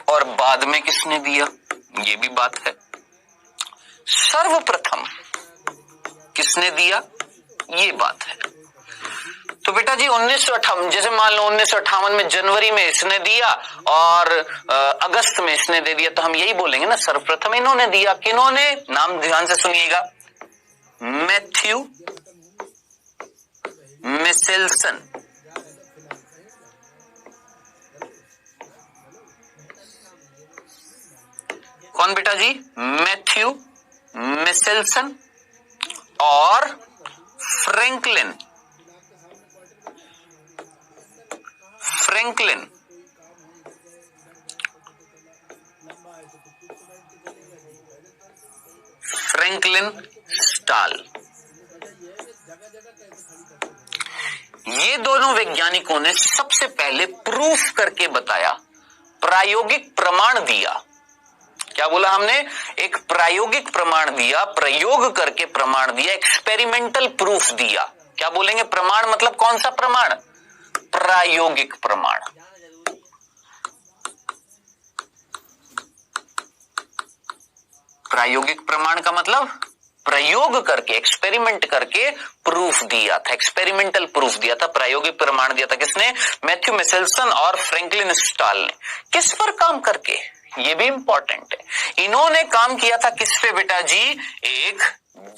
और बाद में किसने दिया? ये भी बात है। सर्वप्रथम किसने दिया? ये बात है। तो बेटा जी 1958, जैसे मान लो 1958 में जनवरी में इसने दिया और अगस्त में इसने दे दिया, तो हम यही बोलेंगे ना सर्वप्रथम इन्होंने दिया। किन्होंने? नाम ध्यान से सुनिएगा, मैथ्यू मिशेल्सन। कौन बेटा जी? मैथ्यू मिशेल्सन और फ्रैंकलिन स्टाल। ये दोनों वैज्ञानिकों ने सबसे पहले प्रूफ करके बताया, प्रायोगिक प्रमाण दिया। क्या बोला हमने? एक प्रायोगिक प्रमाण दिया, प्रयोग करके प्रमाण दिया, एक्सपेरिमेंटल प्रूफ दिया। क्या बोलेंगे? प्रमाण मतलब कौन सा प्रमाण? प्रायोगिक प्रमाण। प्रायोगिक प्रमाण का मतलब प्रयोग करके, एक्सपेरिमेंट करके प्रूफ दिया था, एक्सपेरिमेंटल प्रूफ दिया था, प्रायोगिक प्रमाण दिया था। किसने? मैथ्यू मिशेल्सन और फ्रैंकलिन स्टाल ने। किस पर काम करके? ये भी इंपॉर्टेंट है। इन्होंने काम किया था किस पे बेटा जी? एक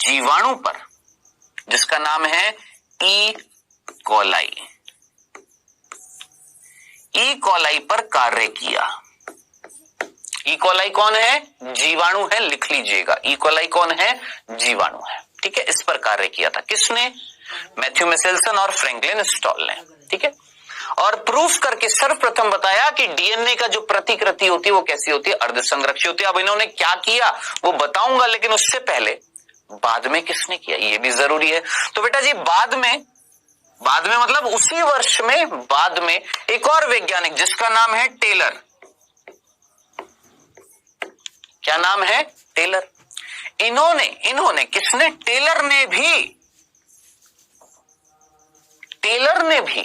जीवाणु पर जिसका नाम है ई कोलाई। ई कोलाई पर कार्य किया। ई कोलाई कौन है? जीवाणु है, लिख लीजिएगा। ई कोलाई कौन है? जीवाणु है। ठीक है, इस पर कार्य किया था। किसने? मैथ्यू मिशेल्सन और फ्रैंकलिन स्टाल ने। ठीक है, और प्रूफ करके सर्वप्रथम बताया कि डीएनए का जो प्रतिकृति होती है वो कैसी होती है? अर्ध संरक्षी होती है। अब इन्होंने क्या किया वो बताऊंगा, लेकिन उससे पहले बाद में किसने किया ये भी जरूरी है। तो बेटा जी बाद में मतलब उसी वर्ष में बाद में एक और वैज्ञानिक जिसका नाम है टेलर। क्या नाम है? टेलर। इन्होंने किसने? टेलर ने भी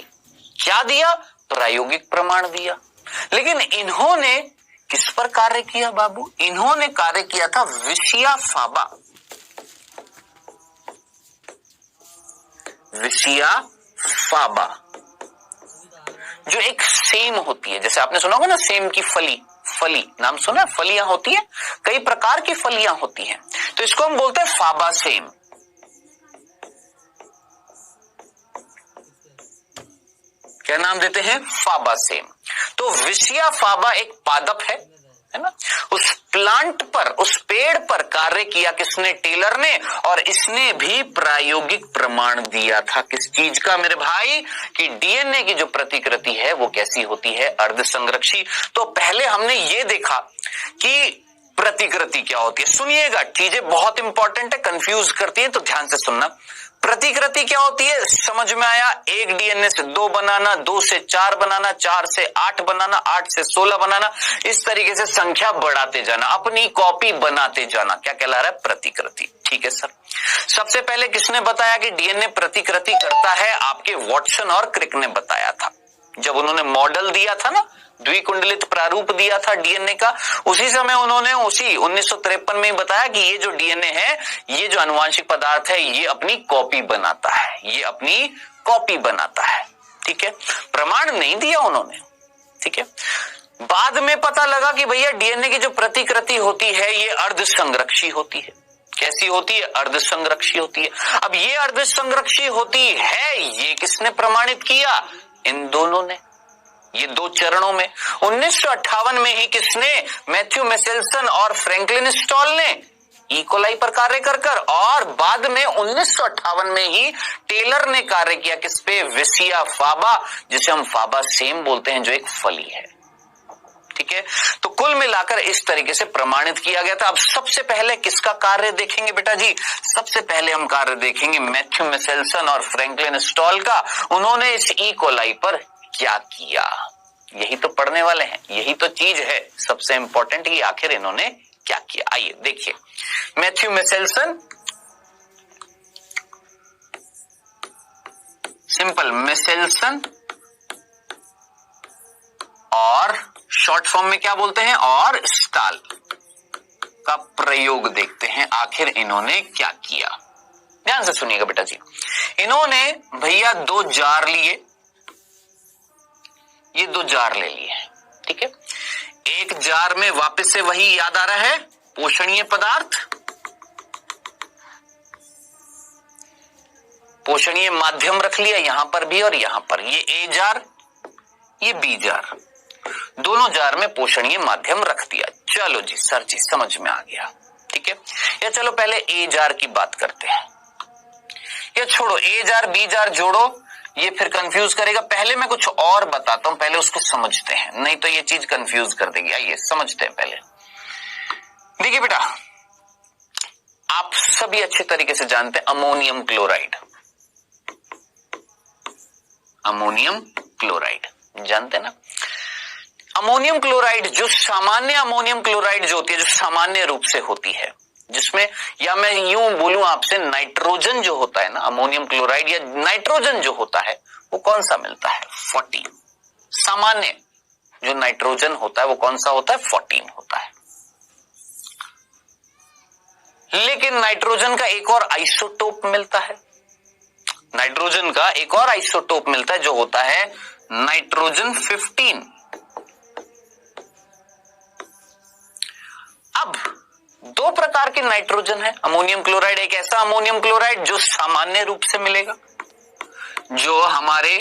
क्या दिया? प्रायोगिक प्रमाण दिया। लेकिन इन्होंने किस पर कार्य किया बाबू? इन्होंने कार्य किया था विसिया फाबा, जो एक सेम होती है। जैसे आपने सुना होगा ना, सेम की फली नाम सुना है? फलियां होती है, कई प्रकार की फलियां होती हैं, तो इसको हम बोलते हैं फाबा सेम। क्या नाम देते हैं? फाबा सेम। तो विसिया फाबा एक पादप है ना? उस प्लांट पर, उस पेड़ पर कार्य किया किसने? टेलर ने। और इसने भी प्रायोगिक प्रमाण दिया था किस चीज का मेरे भाई? कि डीएनए की जो प्रतिकृति है वो कैसी होती है? अर्ध संरक्षी। तो पहले हमने ये देखा कि प्रतिकृति क्या होती है। सुनिएगा, चीजें बहुत इंपॉर्टेंट है, कंफ्यूज करती है, तो ध्यान से सुनना। प्रतिकृति क्या होती है समझ में आया? एक डीएनए से 2 बनाना, 2 से 4 बनाना, 4 से 8 बनाना, 8 से 16 बनाना, इस तरीके से संख्या बढ़ाते जाना, अपनी कॉपी बनाते जाना, क्या कहला रहा है? प्रतिकृति। ठीक है सर। सबसे पहले किसने बताया कि डीएनए प्रतिकृति करता है? आपके वॉटसन और क्रिक ने बताया था। जब उन्होंने मॉडल दिया था ना, द्विकुंडलित प्रारूप दिया था डीएनए का, उसी समय उन्होंने उसी 1953 में बताया कि ये जो डीएनए है, ये जो आनुवांशिक पदार्थ है, ये अपनी कॉपी बनाता है, ये अपनी कॉपी बनाता है। ठीक है, प्रमाण नहीं दिया उन्होंने। ठीक है, बाद में पता लगा कि भैया डीएनए की जो प्रतिकृति होती है ये अर्धसंरक्षी होती है। कैसी होती है? अर्धसंरक्षी होती है। अब ये अर्धसंरक्षी होती है, ये किसने प्रमाणित किया? इन दोनों ने, ये 2 चरणों में। 1958 में ही किसने? मैथ्यू मेसेल्सन और फ्रैंकलिन स्टॉल ने इकोलाई पर कार्य कर और बाद में 1958 में ही टेलर ने कार्य किया किस पे? विसिया फाबा, जिसे हम फाबा सेम बोलते हैं, जो एक फली है। ठीक है, तो कुल मिलाकर इस तरीके से प्रमाणित किया गया था। अब सबसे पहले किसका कार्य देखेंगे बेटा जी? सबसे पहले हम कार्य देखेंगे मैथ्यू मेसेल्सन और फ्रैंकलिन स्टॉल का। उन्होंने इस इकोलाई पर क्या किया, यही तो पढ़ने वाले हैं, यही तो चीज है सबसे इंपॉर्टेंट कि आखिर इन्होंने क्या किया। आइए देखिए, मैथ्यू मेसेल्सन, सिंपल मेसेल्सन, और शॉर्ट फॉर्म में क्या बोलते हैं? और स्टाल का प्रयोग देखते हैं आखिर इन्होंने क्या किया। ध्यान से सुनिएगा बेटा जी। इन्होंने भैया 2 जार लिए, ये 2 जार ले लिए। ठीक है, एक जार में वापस से वही याद आ रहा है, पोषणीय पदार्थ, पोषणीय माध्यम रख लिया यहां पर भी और यहां पर। ये ए जार, ये बी जार, दोनों जार में पोषणीय माध्यम रख दिया। चलो जी सर जी समझ में आ गया। ठीक है, या चलो पहले ए जार की बात करते हैं, या छोड़ो ए जार बी जार जोड़ो, ये फिर कंफ्यूज करेगा। पहले मैं कुछ और बताता हूं, पहले उसको समझते हैं, नहीं तो ये चीज कंफ्यूज कर देगी। आइए समझते हैं पहले। देखिए बेटा, आप सभी अच्छे तरीके से जानते हैं अमोनियम क्लोराइड, अमोनियम क्लोराइड जानते हैं ना? अमोनियम क्लोराइड, जो सामान्य अमोनियम क्लोराइड जो होती है, जो सामान्य रूप से होती है, जिसमें, या मैं यूं बोलूं आपसे, नाइट्रोजन जो होता है ना, अमोनियम क्लोराइड या नाइट्रोजन जो होता है वो कौन सा मिलता है? 14। सामान्य जो नाइट्रोजन होता है वो कौन सा होता है? 14 होता है। लेकिन नाइट्रोजन का एक और आइसोटोप मिलता है, नाइट्रोजन का एक और आइसोटोप मिलता है जो होता है नाइट्रोजन 15। अब 2 प्रकार के नाइट्रोजन है अमोनियम क्लोराइड। एक ऐसा अमोनियम क्लोराइड जो सामान्य रूप से मिलेगा, जो हमारे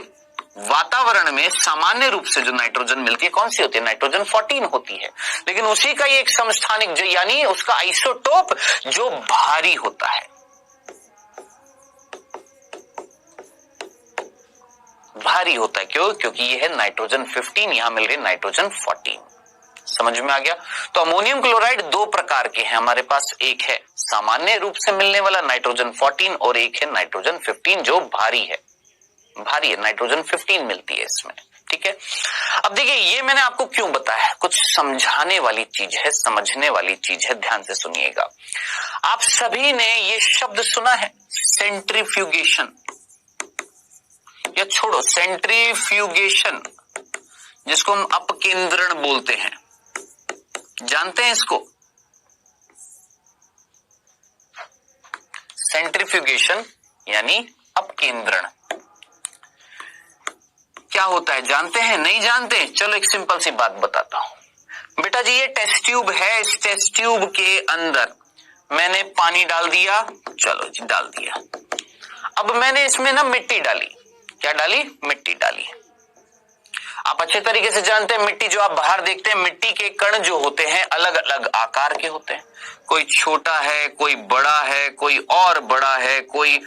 वातावरण में सामान्य रूप से जो नाइट्रोजन मिलती है कौन सी होती है? नाइट्रोजन 14 होती है। लेकिन उसी का ये एक समस्थानिक, जो यानी उसका आइसोटोप जो भारी होता है, भारी होता है। क्यों? क्योंकि ये है नाइट्रोजन 15, यहां मिल रही नाइट्रोजन 14। समझ में आ गया? तो अमोनियम क्लोराइड 2 प्रकार के हैं हमारे पास, एक है सामान्य रूप से मिलने वाला नाइट्रोजन 14 और एक है नाइट्रोजन 15 जो भारी है, भारी है, नाइट्रोजन 15 मिलती है इसमें। ठीक है, अब देखिए ये मैंने आपको क्यों बताया, कुछ समझाने वाली चीज है, समझने वाली चीज है, ध्यान से सुनिएगा। आप सभी ने ये शब्द सुना है सेंट्रीफ्यूगेशन, या छोड़ो सेंट्रीफ्यूगेशन, जिसको हम अपकेंद्रण बोलते हैं, जानते हैं इसको? सेंट्रीफ्यूगेशन यानी अपकेंद्रण क्या होता है, जानते हैं? नहीं जानते? चलो एक सिंपल सी बात बताता हूं बेटा जी। ये टेस्ट ट्यूब है, इस टेस्ट ट्यूब के अंदर मैंने पानी डाल दिया, चलो जी डाल दिया। अब मैंने इसमें ना मिट्टी डाली, क्या डाली? मिट्टी डाली। आप अच्छे तरीके से जानते हैं मिट्टी जो आप बाहर देखते हैं, मिट्टी के कण जो होते हैं अलग अलग आकार के होते हैं, कोई छोटा है, कोई बड़ा है, कोई और बड़ा है, कोई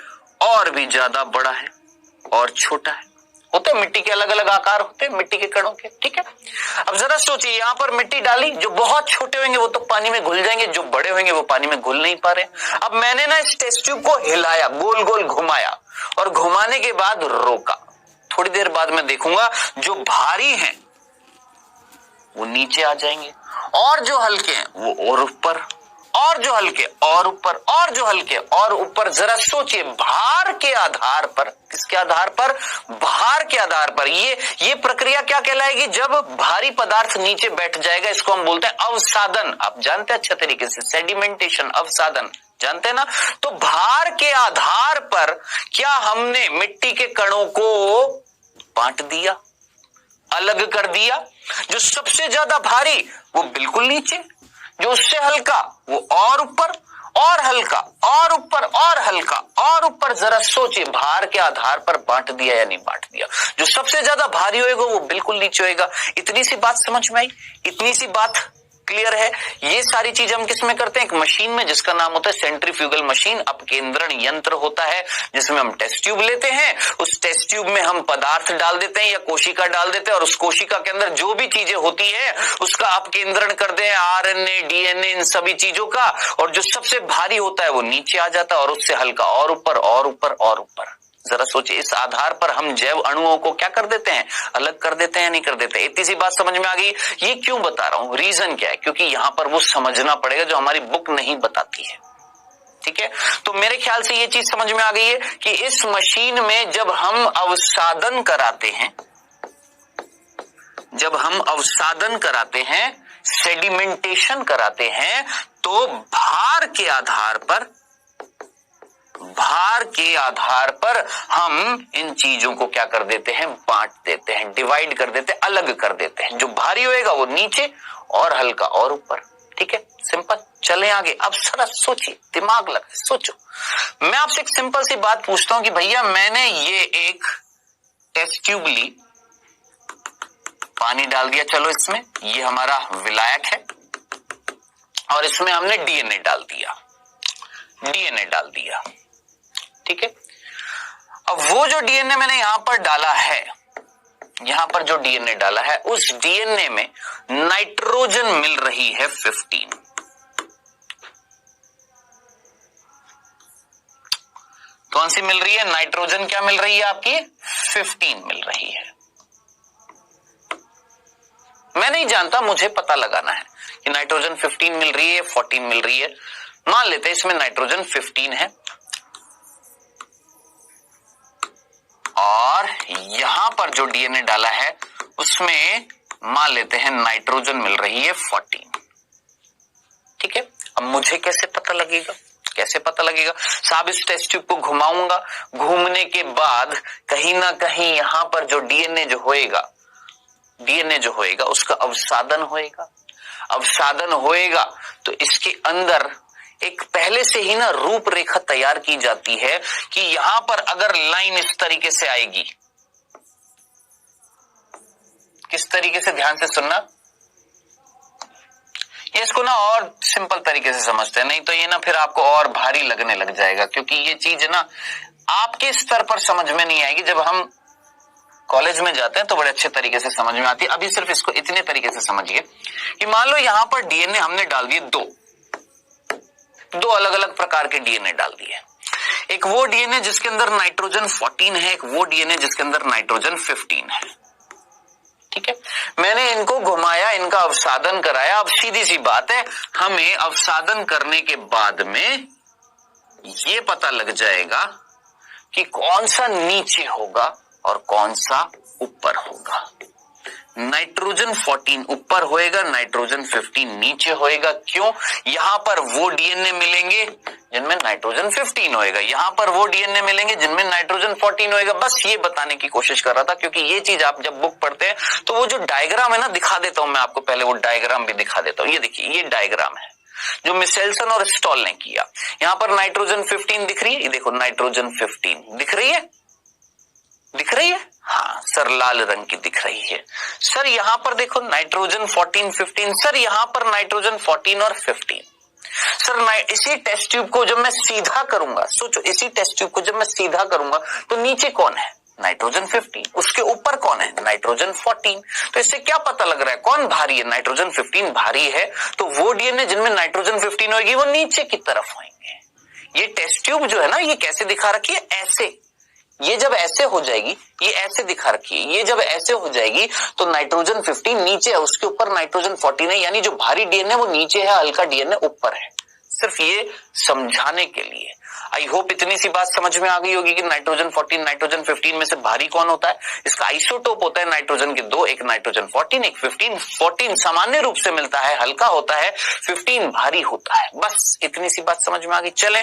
और भी ज्यादा बड़ा है और छोटा है। होते, मिट्टी के अलग अलग आकार होते हैं मिट्टी के कणों के, ठीक है। अब जरा सोचिए, यहां पर मिट्टी डाली, जो बहुत छोटे होंगे वो तो पानी में घुल जाएंगे, जो बड़े होंगे वो पानी में घुल नहीं पा रहे। अब मैंने ना इस टेस्ट ट्यूब को हिलाया, गोल गोल घुमाया, और घुमाने के बाद रोका। थोड़ी देर बाद मैं देखूंगा जो भारी हैं वो नीचे आ जाएंगे, और जो हल्के हैं वो और ऊपर, और जो हल्के और ऊपर, और जो हल्के और ऊपर। जरा सोचिए, भार के आधार पर, किसके आधार पर? भार के आधार पर। ये प्रक्रिया क्या कहलाएगी? जब भारी पदार्थ नीचे बैठ जाएगा, इसको हम बोलते हैं अवसादन। आप जानते हैं अच्छा तरीके से, सेडिमेंटेशन, अवसादन, जानते हैं ना। तो भार के आधार पर क्या हमने मिट्टी के कणों को बांट दिया, अलग कर दिया। जो सबसे ज्यादा भारी वो बिल्कुल नीचे, जो उससे हल्का वो और ऊपर, और हल्का और ऊपर, और हल्का और ऊपर। जरा सोचिए, भार के आधार पर बांट दिया या नहीं बांट दिया। जो सबसे ज्यादा भारी होएगा वो बिल्कुल नीचे होएगा। इतनी सी बात समझ में आई? इतनी सी बात क्लियर है? ये सारी चीज हम किसमें करते हैं? एक मशीन में, जिसका नाम होता है सेंट्रीफ्यूगल मशीन। अपकेंद्रण यंत्र होता है, जिसमें हम टेस्ट ट्यूब लेते हैं, उस टेस्ट ट्यूब में हम पदार्थ डाल देते हैं या कोशिका डाल देते हैं, और उस कोशिका के अंदर जो भी चीजें होती है उसका अपकेंद्रण करते हैं, आरएनए, डीएनए, इन सभी चीजों का। और जो सबसे भारी होता है वो नीचे आ जाता है, और उससे हल्का और ऊपर, और ऊपर, और ऊपर। जरा सोचिए, इस आधार पर हम जैव अणुओं को क्या कर देते हैं? अलग कर देते हैं या नहीं कर देते? इतनी सी बात समझ में आ गई? ये क्यों बता रहा हूं, रीजन क्या है? क्योंकि यहां पर वो समझना पड़ेगा जो हमारी बुक नहीं बताती है, ठीक है। तो मेरे ख्याल से ये चीज समझ में आ गई है कि इस मशीन में जब हम अवसादन कराते हैं, जब हम अवसादन कराते हैं, सेडिमेंटेशन कराते हैं, तो भार के आधार पर हम इन चीजों को क्या कर देते हैं? बांट देते हैं, डिवाइड कर देते हैं, अलग कर देते हैं। जो भारी होएगा वो नीचे, और हल्का और ऊपर, ठीक है। सिंपल। चलें आगे। अब जरा सोचिए, दिमाग लगा, सोचो। मैं आपसे एक सिंपल सी बात पूछता हूं कि भैया, मैंने ये एक टेस्ट ट्यूब ली, पानी डाल दिया, चलो इसमें, ये हमारा विलायक है, और इसमें हमने डीएनए डाल दिया, ठीक है। अब वो जो डीएनए मैंने यहां पर डाला है, यहां पर जो डीएनए डाला है, उस डीएनए में नाइट्रोजन मिल रही है 15। कौन सी मिल रही है? नाइट्रोजन क्या मिल रही है आपकी? 15 मिल रही है। मैं नहीं जानता, मुझे पता लगाना है कि नाइट्रोजन 15 मिल रही है, 14 मिल रही है। मान लेते हैं इसमें नाइट्रोजन 15 है, और यहां पर जो डीएनए डाला है उसमें मान लेते हैं नाइट्रोजन मिल रही है 14, ठीक है। अब मुझे कैसे पता लगेगा? साहब, इस टेस्ट ट्यूब को घुमाऊंगा, घूमने के बाद कहीं ना कहीं यहां पर जो डीएनए जो होएगा उसका अवसादन होएगा, तो इसके अंदर एक पहले से ही ना रूपरेखा तैयार की जाती है कि यहां पर अगर लाइन इस तरीके से आएगी, किस तरीके से, ध्यान से सुनना, ये इसको ना और सिंपल तरीके से समझते हैं, नहीं तो ये ना फिर आपको और भारी लगने लग जाएगा, क्योंकि ये चीज ना आपके स्तर पर समझ में नहीं आएगी। जब हम कॉलेज में जाते हैं तो बड़े अच्छे तरीके से समझ में आती है। अभी सिर्फ इसको इतने तरीके से समझिए कि मान लो यहां पर डीएनए हमने डाल दिए, दो अलग अलग प्रकार के डीएनए डाल दिए। एक वो डीएनए जिसके अंदर नाइट्रोजन 14 है, एक वो डीएनए जिसके अंदर नाइट्रोजन 15 है, ठीक है। मैंने इनको घुमाया, इनका अवसादन कराया। अब सीधी सी बात है, हमें अवसादन करने के बाद में ये पता लग जाएगा कि कौन सा नीचे होगा और कौन सा ऊपर होगा। नाइट्रोजन 14 ऊपर होएगा, नाइट्रोजन 15 नीचे होएगा। क्यों? यहां पर वो डीएनए मिलेंगे जिनमें नाइट्रोजन 15 होएगा, यहां पर वो डीएनए मिलेंगे जिनमें नाइट्रोजन 14 होएगा। बस ये बताने की कोशिश कर रहा था, क्योंकि ये चीज आप जब बुक पढ़ते हैं तो वो जो डायग्राम है ना, दिखा देता हूं मैं आपको, पहले वो डायग्राम भी दिखा देता हूं। ये देखिए, ये डायग्राम है जो मिसेल्सन और स्टॉल ने किया। यहां पर नाइट्रोजन 15 दिख रही है, ये देखो नाइट्रोजन 15 दिख रही है, हाँ सर, लाल रंग की दिख रही है। सर यहां पर देखो नाइट्रोजन 14, 15, सर यहां पर नाइट्रोजन 14 और 15। सर इसी टेस्ट ट्यूब को जब मैं सीधा करूंगा, सोचो, इसी टेस्ट ट्यूब को जब मैं सीधा करूंगा तो नीचे कौन है? नाइट्रोजन 15, उसके ऊपर कौन है, नाइट्रोजन 14। तो इससे क्या पता लग रहा है कौन भारी है, नाइट्रोजन 15 भारी है। तो वो डीएनए जिनमें नाइट्रोजन 15 होगी वो नीचे की तरफ आएंगे। ये टेस्ट ट्यूब जो है ना, ये कैसे दिखा रखी है, ऐसे। ये जब ऐसे हो जाएगी, ये ऐसे दिखा रखी है, ये जब ऐसे हो जाएगी तो नाइट्रोजन 15 नीचे है, उसके ऊपर नाइट्रोजन 14 है, यानी जो भारी डीएनए वो नीचे है, हल्का डीएनए ऊपर है। सिर्फ ये समझाने के लिए। आई होप इतनी सी बात समझ में आ गई होगी कि नाइट्रोजन 14 नाइट्रोजन 15 में से भारी कौन होता है। इसका आइसोटोप होता है नाइट्रोजन के दो, एक नाइट्रोजन 14, एक 15। 14 सामान्य रूप से मिलता है, हल्का होता है, 15 भारी होता है। बस इतनी सी बात समझ में आ गई। चलें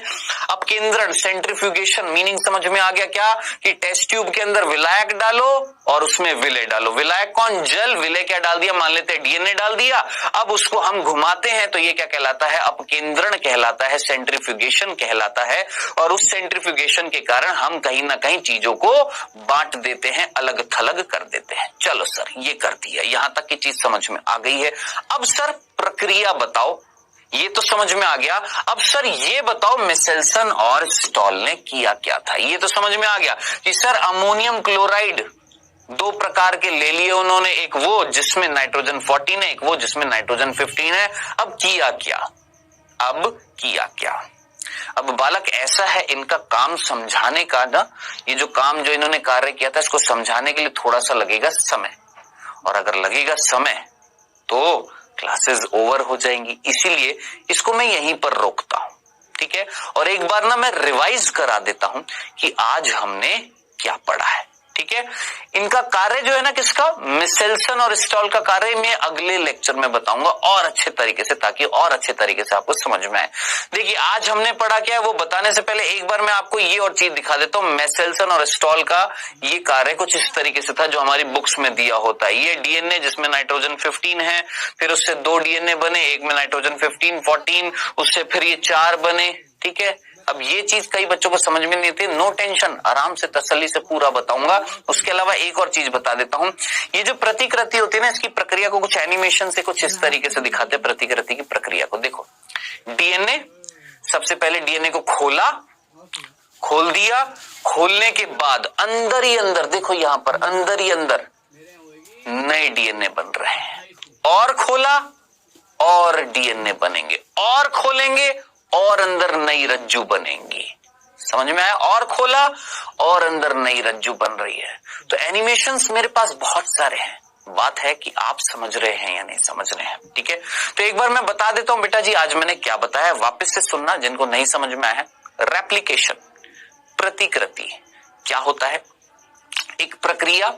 अब केंद्रण, सेंट्रीफ्यूगेशन मीनिंग समझ में आ गया क्या, कि टेस्ट ट्यूब के अंदर विलायक डालो और उसमें विलय डालो। विलायक कौन, जल, विलय क्या डाल दिया, मान लेते हैं डीएनए डाल दिया। अब उसको हम घुमाते हैं तो ये क्या कहलाता है, अपकेंद्रण कहलाता है, सेंट्रीफ्यूगेशन कहलाता है। और उस सेंट्रीफ्यूगेशन के कारण हम कहीं ना कहीं चीजों को बांट देते हैं, अलग थलग कर देते हैं। चलो सर ये कर दिया, यहां तक की चीज समझ में आ गई है। अब सर प्रक्रिया बताओ, ये तो समझ में आ गया। अब सर ये बताओ मिसेल्सन और स्टॉल ने किया क्या था। ये तो समझ में आ गया कि सर अमोनियम क्लोराइड दो प्रकार के ले लिए उन्होंने, एक वो जिसमें नाइट्रोजन 14 है, एक वो जिसमें नाइट्रोजन 15 है। अब किया क्या, अब बालक ऐसा है, इनका काम समझाने का ना, ये जो काम जो इन्होंने कार्य किया था इसको समझाने के लिए थोड़ा सा लगेगा समय, और अगर लगेगा समय तो क्लासेस ओवर हो जाएंगी। इसीलिए इसको मैं यहीं पर रोकता हूं, ठीक है। और एक बार ना मैं रिवाइज करा देता हूं कि आज हमने क्या पढ़ा है, ठीक है। इनका कार्य जो है ना, किसका, मिसेल्सन और स्टॉल का कार्य मैं अगले लेक्चर में बताऊंगा और अच्छे तरीके से, ताकि और अच्छे तरीके से आपको समझ में आए। देखिए आज हमने पढ़ा क्या है वो बताने से पहले एक बार मैं आपको ये और चीज दिखा देता हूं। मिसेल्सन और स्टॉल का ये कार्य कुछ इस तरीके से था जो हमारी बुक्स में दिया होता है। ये डीएनए जिसमें नाइट्रोजन 15 है, फिर उससे दो डीएनए बने, एक में नाइट्रोजन 15 14, उससे फिर ये 4 बने, ठीक है। अब ये चीज कई बच्चों को समझ में नहीं थी, नो टेंशन, आराम से तसल्ली से पूरा बताऊंगा। उसके अलावा एक और चीज बता देता हूं, ये जो प्रतिकृति होती है ना, इसकी प्रक्रिया को कुछ एनिमेशन से कुछ इस तरीके से दिखाते हैं। प्रतिकृति की प्रक्रिया को देखो, डीएनए, सबसे पहले डीएनए को खोल दिया, खोलने के बाद अंदर ही अंदर देखो, यहां पर अंदर ही अंदर नए डीएनए बन रहे हैं, और खोला और डीएनए बनेंगे, और खोलेंगे और अंदर नई रज्जू बनेंगी। समझ में आया, और खोला और अंदर नई रज्जू बन रही है। तो एनिमेशंस मेरे पास बहुत सारे हैं, बात है कि आप समझ रहे हैं या नहीं समझ रहे हैं, ठीक है। तो एक बार मैं बता देता हूं बेटा जी आज मैंने क्या बताया, वापस से सुनना जिनको नहीं समझ में आया है। रेप्लिकेशन, प्रतिकृति क्या होता है, एक प्रक्रिया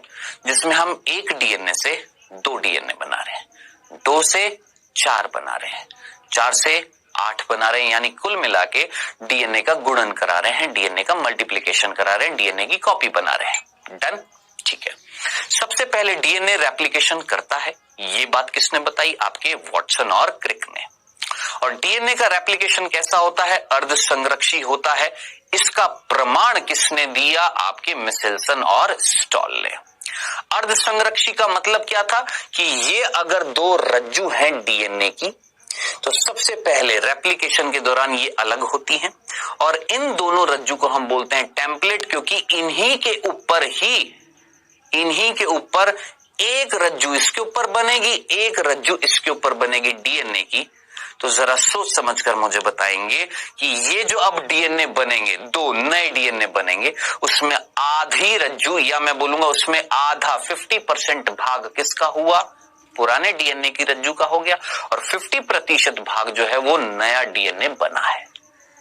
जिसमें हम एक डीएनए से दो डीएनए बना रहे हैं, 2 से 4 बना रहे हैं, 4 से 8 बना रहे हैं, यानी कुल मिला के डीएनए का गुणन करा रहे हैं, डीएनए का मल्टीप्लिकेशन करा रहे हैं, डीएनए की कॉपी बना रहे हैं। डन, ठीक है। सबसे पहले डीएनए रेप्लिकेशन करता है, ये बात किसने बताई, आपके वॉटसन और क्रिक ने। और डीएनए का रेप्लिकेशन कैसा होता है, अर्ध संरक्षी होता है। इसका प्रमाण किसने दिया, आपके मिसेल्सन और स्टॉल ने। अर्ध संरक्षी का मतलब क्या था कि ये अगर दो रज्जू हैं डीएनए की, तो सबसे पहले रेप्लिकेशन के दौरान ये अलग होती हैं, और इन दोनों रज्जू को हम बोलते हैं टेम्पलेट, क्योंकि इन्हीं के ऊपर एक रज्जू इसके ऊपर बनेगी, एक रज्जू इसके ऊपर बनेगी डीएनए की। तो जरा सोच समझकर मुझे बताएंगे कि ये जो अब डीएनए बनेंगे, दो नए डीएनए बनेंगे, उसमें आधी रज्जू, या मैं बोलूंगा उसमें आधा 50% भाग किसका हुआ, पुराने डीएनए की रज्जू का हो गया, और 50% भाग जो है वो नया डीएनए बना है,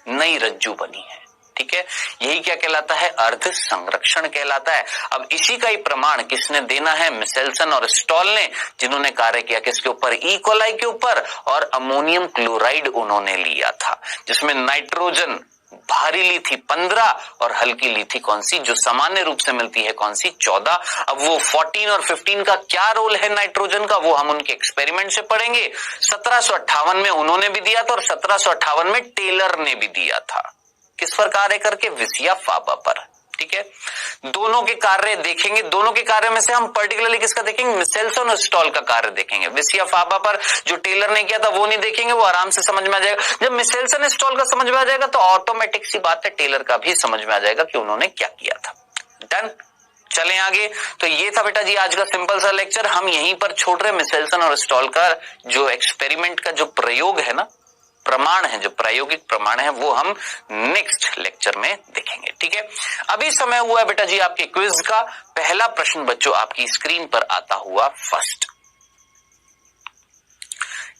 नई रज्जू बनी है, ठीक है। यही क्या कहलाता है, अर्ध संरक्षण कहलाता है। अब इसी का ही प्रमाण किसने देना है, मिसेल्सन और स्टॉल ने, जिन्होंने कार्य किया किसके ऊपर, ई कोलाई के ऊपर, और अमोनियम क्लोराइड उन्होंने लिया था, जिसमें नाइट्रोजन भारी ली थी 15 और हल्की ली थी कौन सी, जो सामान्य रूप से मिलती है कौन सी, 14। अब वो 14 और 15 का क्या रोल है नाइट्रोजन का, वो हम उनके एक्सपेरिमेंट से पढ़ेंगे। 1758 में उन्होंने भी दिया था, और 1758 में टेलर ने भी दिया था। किस पर कार्य करके, विसिया फाबा पर, ठीक है। दोनों के कार्य देखेंगे, दोनों के कार्य में से हम पर्टिकुलरली किसका देखेंगे, मिसेल्सन और स्टॉल का कार्य देखेंगे। विसिया फाबा पर जो टेलर ने किया था वो नहीं देखेंगे, वो आराम से समझ में आ जाएगा। जब मिसेल्सन स्टॉल का समझ में आ जाएगा तो ऑटोमेटिक सी बात है टेलर का भी समझ में आ जाएगा कि उन्होंने क्या किया था। डन, चलें आगे। तो ये था बेटा जी आज का सिंपल सा लेक्चर। हम यहीं पर छोड़ रहे। मिशेल्सन और स्टॉल का जो एक्सपेरिमेंट का जो प्रयोग है ना, प्रमाण है, जो प्रायोगिक प्रमाण है, वो हम नेक्स्ट लेक्चर में देखेंगे। ठीक है, अभी समय हुआ है बेटा जी आपके क्विज का। पहला प्रश्न बच्चों आपकी स्क्रीन पर आता हुआ फर्स्ट।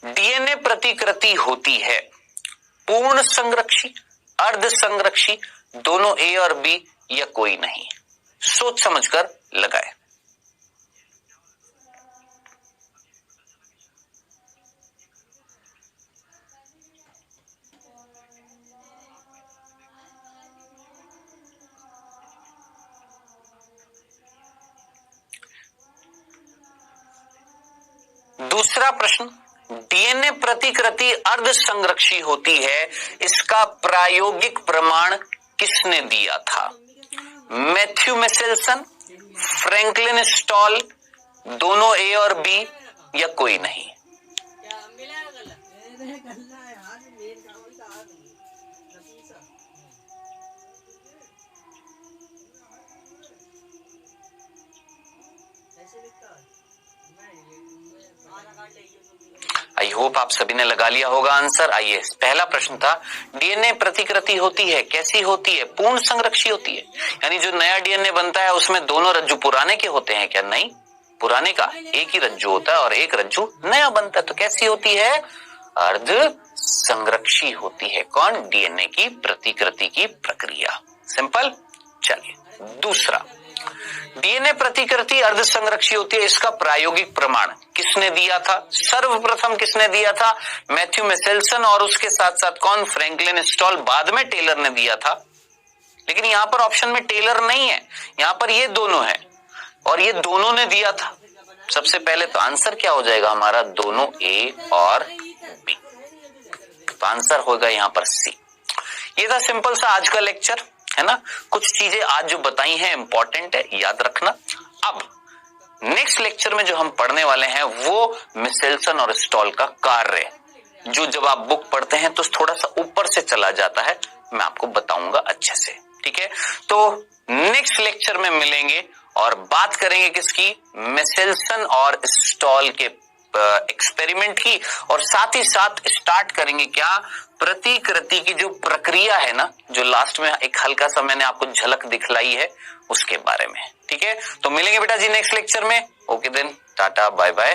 डीएनए प्रतिकृति होती है पूर्ण संरक्षी, अर्ध संरक्षी, दोनों ए और बी, या कोई नहीं? सोच समझकर लगाए। दूसरा प्रश्न, डीएनए प्रतिकृति अर्ध संरक्षी होती है, इसका प्रायोगिक प्रमाण किसने दिया था? मैथ्यू मिशेल्सन, फ्रैंकलिन स्टॉल, दोनों ए और बी, या कोई नहीं? आई होप आप सभी ने लगा लिया होगा आंसर। आइए, पहला प्रश्न था डीएनए प्रतिकृति होती है, कैसी होती है? पूर्ण संरक्षी होती है, यानी जो नया डीएनए बनता है उसमें दोनों रज्जु पुराने के होते हैं क्या? नहीं, पुराने का एक ही रज्जु होता है और एक रज्जु नया बनता है। तो कैसी होती है? अर्ध संरक्षी होती है। कौन? डीएनए की प्रतिकृति की प्रक्रिया। सिंपल। चलिए दूसरा, डीएनए प्रतिकृति अर्ध संरक्षी होती है, इसका प्रायोगिक प्रमाण किसने दिया था? सर्वप्रथम किसने दिया था? मैथ्यू मिशेल्सन, और उसके साथ साथ कौन? Franklin stall. बाद में टेलर ने दिया था, लेकिन यहां पर ऑप्शन में टेलर नहीं है, यहां पर ये दोनों है और ये दोनों ने दिया था। सबसे पहले तो आंसर क्या हो जाएगा हमारा? दोनों ए और बी। तो आंसर होगा यहां पर सी। ये था सिंपल सा आज का लेक्चर, है ना। कुछ चीजें आज जो बताई हैं इंपॉर्टेंट है, याद रखना। अब नेक्स्ट लेक्चर में जो हम पढ़ने वाले हैं वो मिशेल्सन और स्टॉल का कार्य, जो जब आप बुक पढ़ते हैं तो थोड़ा सा ऊपर से चला जाता है, मैं आपको बताऊंगा अच्छे से। ठीक है, तो नेक्स्ट लेक्चर में मिलेंगे और बात करेंगे किसकी? मिशेल्सन और स्टॉल के एक्सपेरिमेंट की, और साथ ही साथ स्टार्ट करेंगे क्या? प्रतिकृति की जो प्रक्रिया है ना, जो लास्ट में एक हल्का सा मैंने आपको झलक दिखलाई है, उसके बारे में। ठीक है, तो मिलेंगे बेटा जी नेक्स्ट लेक्चर में। Okay then, tata bye bye.